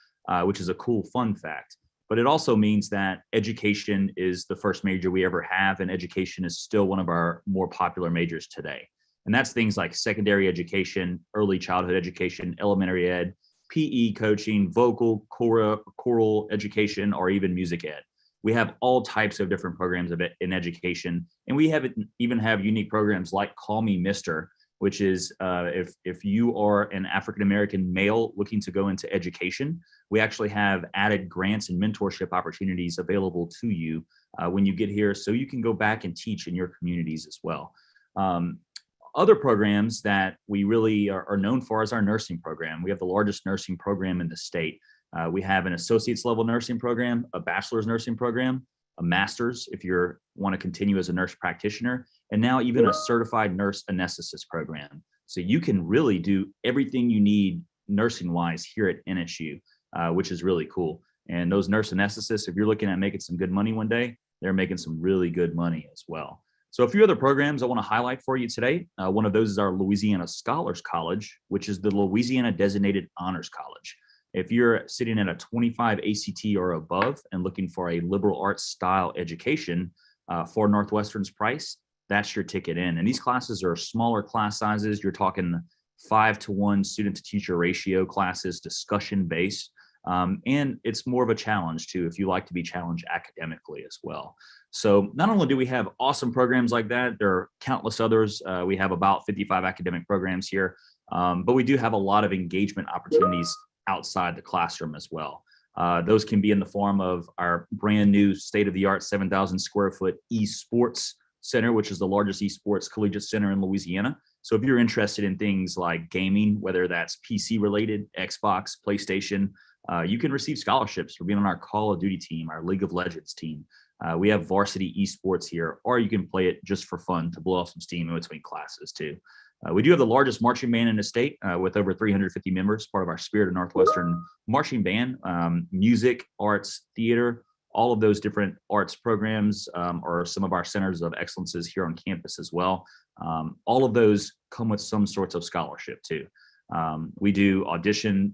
which is a cool fun fact. But it also means that education is the first major we ever have, and education is still one of our more popular majors today. And that's things like secondary education, early childhood education, elementary ed, PE coaching, vocal, choral education, or even music ed. We have all types of different programs in education, and we even have unique programs like Call Me Mister, which is if you are an African-American male looking to go into education, we actually have added grants and mentorship opportunities available to you when you get here, so you can go back and teach in your communities as well. Other programs that we really are known for is our nursing program. We have the largest nursing program in the state. We have an associate's level nursing program, a bachelor's nursing program, a master's if you want to continue as a nurse practitioner, and now even a certified nurse anesthetist program. So you can really do everything you need nursing-wise here at NSU, which is really cool. And those nurse anesthetists, if you're looking at making some good money one day, they're making some really good money as well. So a few other programs I want to highlight for you today. One of those is our Louisiana Scholars College, which is the Louisiana Designated Honors College. If you're sitting at a 25 ACT or above and looking for a liberal arts style education for Northwestern's price, that's your ticket in. And these classes are smaller class sizes. You're talking 5-to-1 student to teacher ratio classes, discussion based. And it's more of a challenge too, if you like to be challenged academically as well. So not only do we have awesome programs like that, there are countless others. We have about 55 academic programs here, but we do have a lot of engagement opportunities outside the classroom as well. Those can be in the form of our brand new state-of-the-art 7,000 square foot esports center, which is the largest esports collegiate center in Louisiana. So if you're interested in things like gaming, whether that's PC related, Xbox, PlayStation, you can receive scholarships for being on our Call of Duty team, our League of Legends team. We have varsity esports here, or you can play it just for fun to blow off some steam in between classes too. We do have the largest marching band in the state with over 350 members, part of our Spirit of Northwestern marching band. Music, arts, theater, all of those different arts programs are some of our centers of excellences here on campus as well. All of those come with some sorts of scholarship too. We do auditions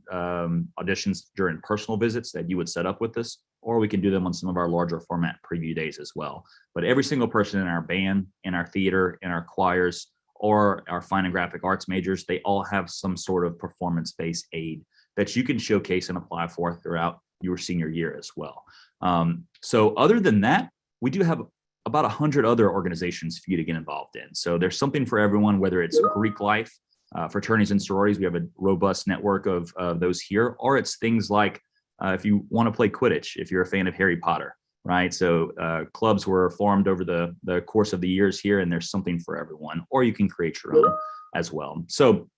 during personal visits that you would set up with us, or we can do them on some of our larger format preview days as well. But every single person in our band, in our theater, in our choirs, or our fine and graphic arts majors, they all have some sort of performance-based aid that you can showcase and apply for throughout your senior year as well. So other than that, we do have about 100 other organizations for you to get involved in. So there's something for everyone, whether it's Greek life, fraternities and sororities. We have a robust network of those here, or it's things like if you want to play Quidditch, if you're a fan of Harry Potter, right? So clubs were formed over the course of the years here, and there's something for everyone, or you can create your own as well. So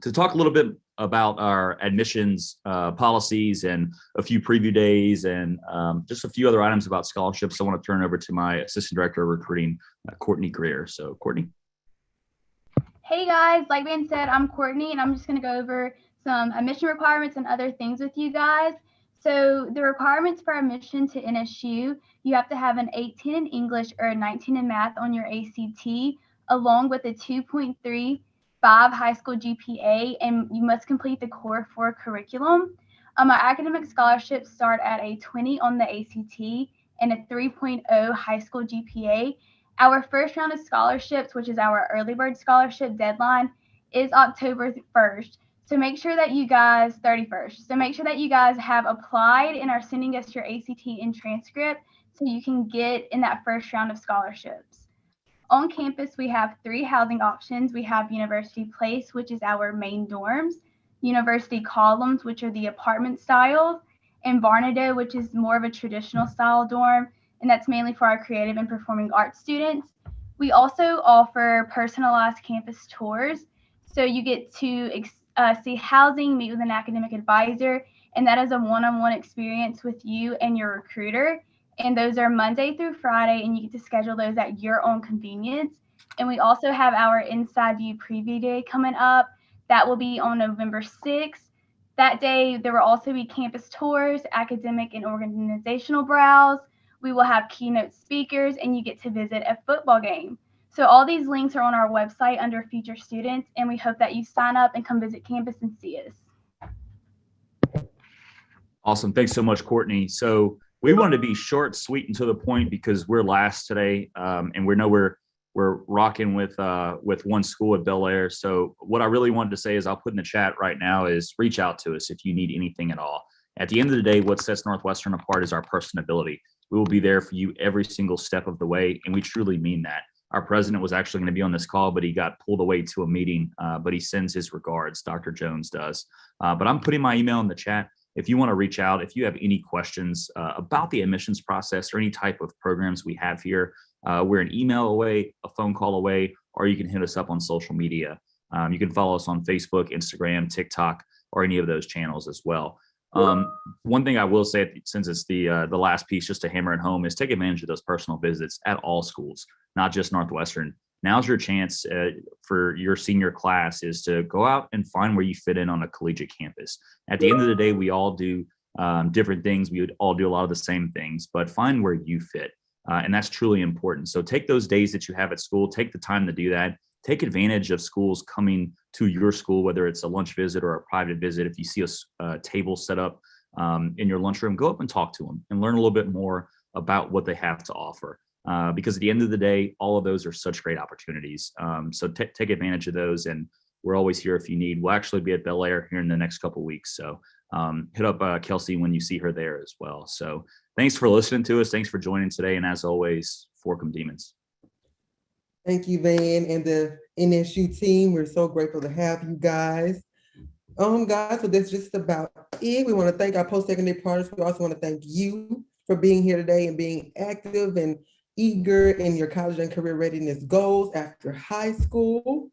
to talk a little bit about our admissions policies and a few preview days and just a few other items about scholarships, I want to turn over to my Assistant Director of Recruiting, Courtney Greer. So Courtney. Hey guys, like Ben said, I'm Courtney, and I'm just going to go over some admission requirements and other things with you guys. So the requirements for admission to NSU, you have to have an 18 in English or a 19 in math on your ACT, along with a 2.35 high school GPA, and you must complete the Core 4 curriculum. Our academic scholarships start at a 20 on the ACT and a 3.0 high school GPA. Our first round of scholarships, which is our early bird scholarship deadline, is October 1st. So make sure that you guys, 31st. So make sure that you guys have applied and are sending us your ACT and transcript so you can get in that first round of scholarships. On campus, we have 3 housing options. We have University Place, which is our main dorms, University Columns, which are the apartment styles, and Barnado, which is more of a traditional style dorm, and that's mainly for our creative and performing arts students. We also offer personalized campus tours. So you get to see housing, meet with an academic advisor, and that is a one-on-one experience with you and your recruiter. And those are Monday through Friday, and you get to schedule those at your own convenience. And we also have our Inside View Preview Day coming up. That will be on November 6th. That day, there will also be campus tours, academic and organizational browse. We will have keynote speakers, and you get to visit a football game. So all these links are on our website under Future Students, and we hope that you sign up and come visit campus and see us. Awesome. Thanks so much, Courtney. So we wanted to be short, sweet, and to the point because we're last today, and we know we're rocking with one school at Bel Air. So what I really wanted to say is I'll put in the chat right now is reach out to us if you need anything at all. At the end of the day, what sets Northwestern apart is our personability. We will be there for you every single step of the way, and we truly mean that. Our president was actually going to be on this call, but he got pulled away to a meeting, but he sends his regards, Dr. Jones does. But I'm putting my email in the chat. If you want to reach out, if you have any questions about the admissions process or any type of programs we have here, we're an email away, a phone call away, or you can hit us up on social media. You can follow us on Facebook, Instagram, TikTok, or any of those channels as well. One thing I will say, since it's the last piece, just to hammer it home, is take advantage of those personal visits at all schools, not just Northwestern. Now's your chance for your senior class is to go out and find where you fit in on a collegiate campus. At the end of the day, we all do different things. We would all do a lot of the same things, but find where you fit. And that's truly important. So take those days that you have at school, take the time to do that. Take advantage of schools coming to your school, whether it's a lunch visit or a private visit. If you see a table set up in your lunchroom, go up and talk to them and learn a little bit more about what they have to offer. Because at the end of the day, all of those are such great opportunities. So take advantage of those. And we're always here if you need. We'll actually be at Bel Air here in the next couple of weeks. So hit up Kelsey when you see her there as well. So thanks for listening to us. Thanks for joining today. And as always, Fork 'em Demons. Thank you, Van, and the NSU team. We're so grateful to have you guys. Guys, so that's just about it. We want to thank our post-secondary partners. We also want to thank you for being here today and being active and eager in your college and career readiness goals after high school.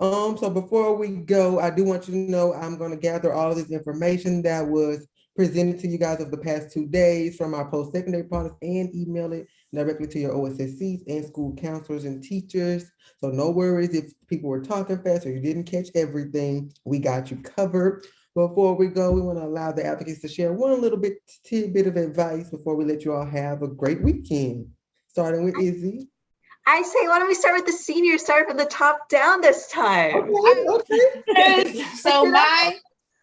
So before we go, I do want you to know I'm going to gather all of this information that was presented to you guys over the past 2 days from our post-secondary partners and email it directly to your OSSCs and school counselors and teachers. So no worries if people were talking fast or you didn't catch everything, we got you covered. Before we go, we want to allow the advocates to share one little tidbit of advice before we let you all have a great weekend. Starting with Izzy. I say, why don't we start with the seniors, start from the top down this time? Okay. So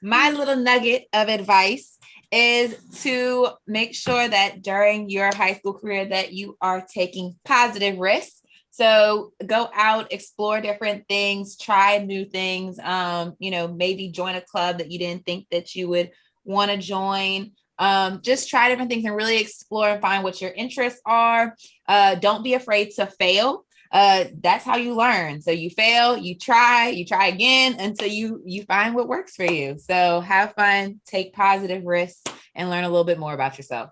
my little nugget of advice is to make sure that during your high school career that you are taking positive risks. So go out, explore different things, try new things, maybe join a club that you didn't think that you would want to join. Just try different things and really explore and find what your interests are. Don't be afraid to fail. That's how you learn. So you fail, you try again until you find what works for you. So have fun, take positive risks, and learn a little bit more about yourself.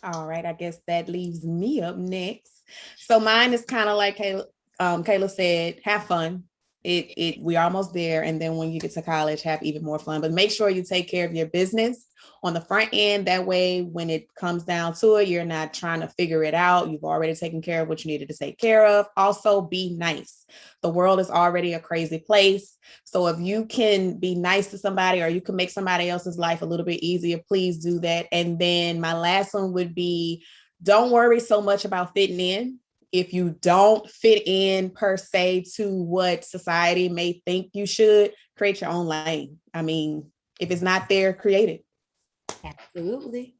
All right, I guess that leaves me up next. So mine is kind of like Kayla said, have fun. We're almost there. And then when you get to college, have even more fun, but make sure you take care of your business on the front end. That way, when it comes down to it, you're not trying to figure it out. You've already taken care of what you needed to take care of. Also, be nice. The world is already a crazy place. So if you can be nice to somebody or you can make somebody else's life a little bit easier, please do that. And then my last one would be, don't worry so much about fitting in. If you don't fit in per se to what society may think you should, create your own lane. I mean, if it's not there, create it. Absolutely.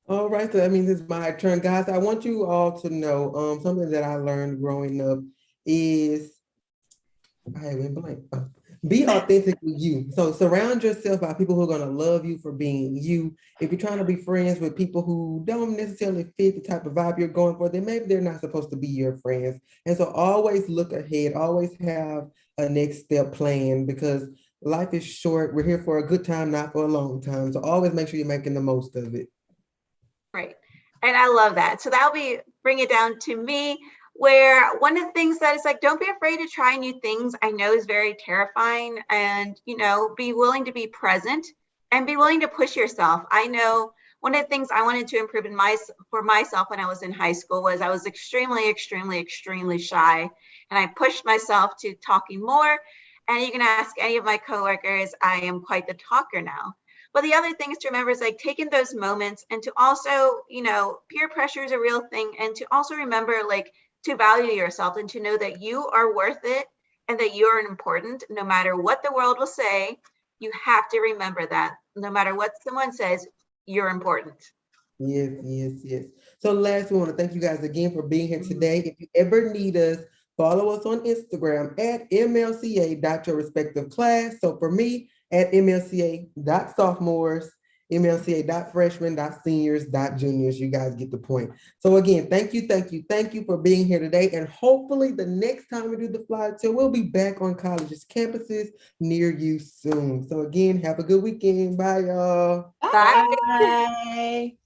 All right, so that means it's my turn. Guys, I want you all to know something that I learned growing up is, I went blank. Be authentically you. So surround yourself by people who are going to love you for being you. If you're trying to be friends with people who don't necessarily fit the type of vibe you're going for, then maybe they're not supposed to be your friends. And so always look ahead, always have a next step plan, because life is short. We're here for a good time, not for a long time. So always make sure you're making the most of it. Right. And I love that. So that'll bring it down to me, where one of the things that is like, don't be afraid to try new things. I know is very terrifying, and, be willing to be present and be willing to push yourself. I know one of the things I wanted to improve for myself when I was in high school was I was extremely, extremely, extremely shy. And I pushed myself to talking more. And you can ask any of my coworkers, I am quite the talker now. But the other thing is to remember is like taking those moments and to also, peer pressure is a real thing. And to also remember to value yourself and to know that you are worth it and that you are important. No matter what the world will say, you have to remember that no matter what someone says, you're important. Yes, yes, yes. So last, we want to thank you guys again for being here today. If you ever need us, follow us on Instagram at mlca.yourrespectiveclass. So for me, at mlca.sophomores, mlca.freshmen.seniors.juniors. You guys get the point. So again, thank you for being here today. And hopefully the next time we do the Fly Tour, we'll be back on colleges' campuses near you soon. So again, have a good weekend. Bye, y'all. Bye. Bye.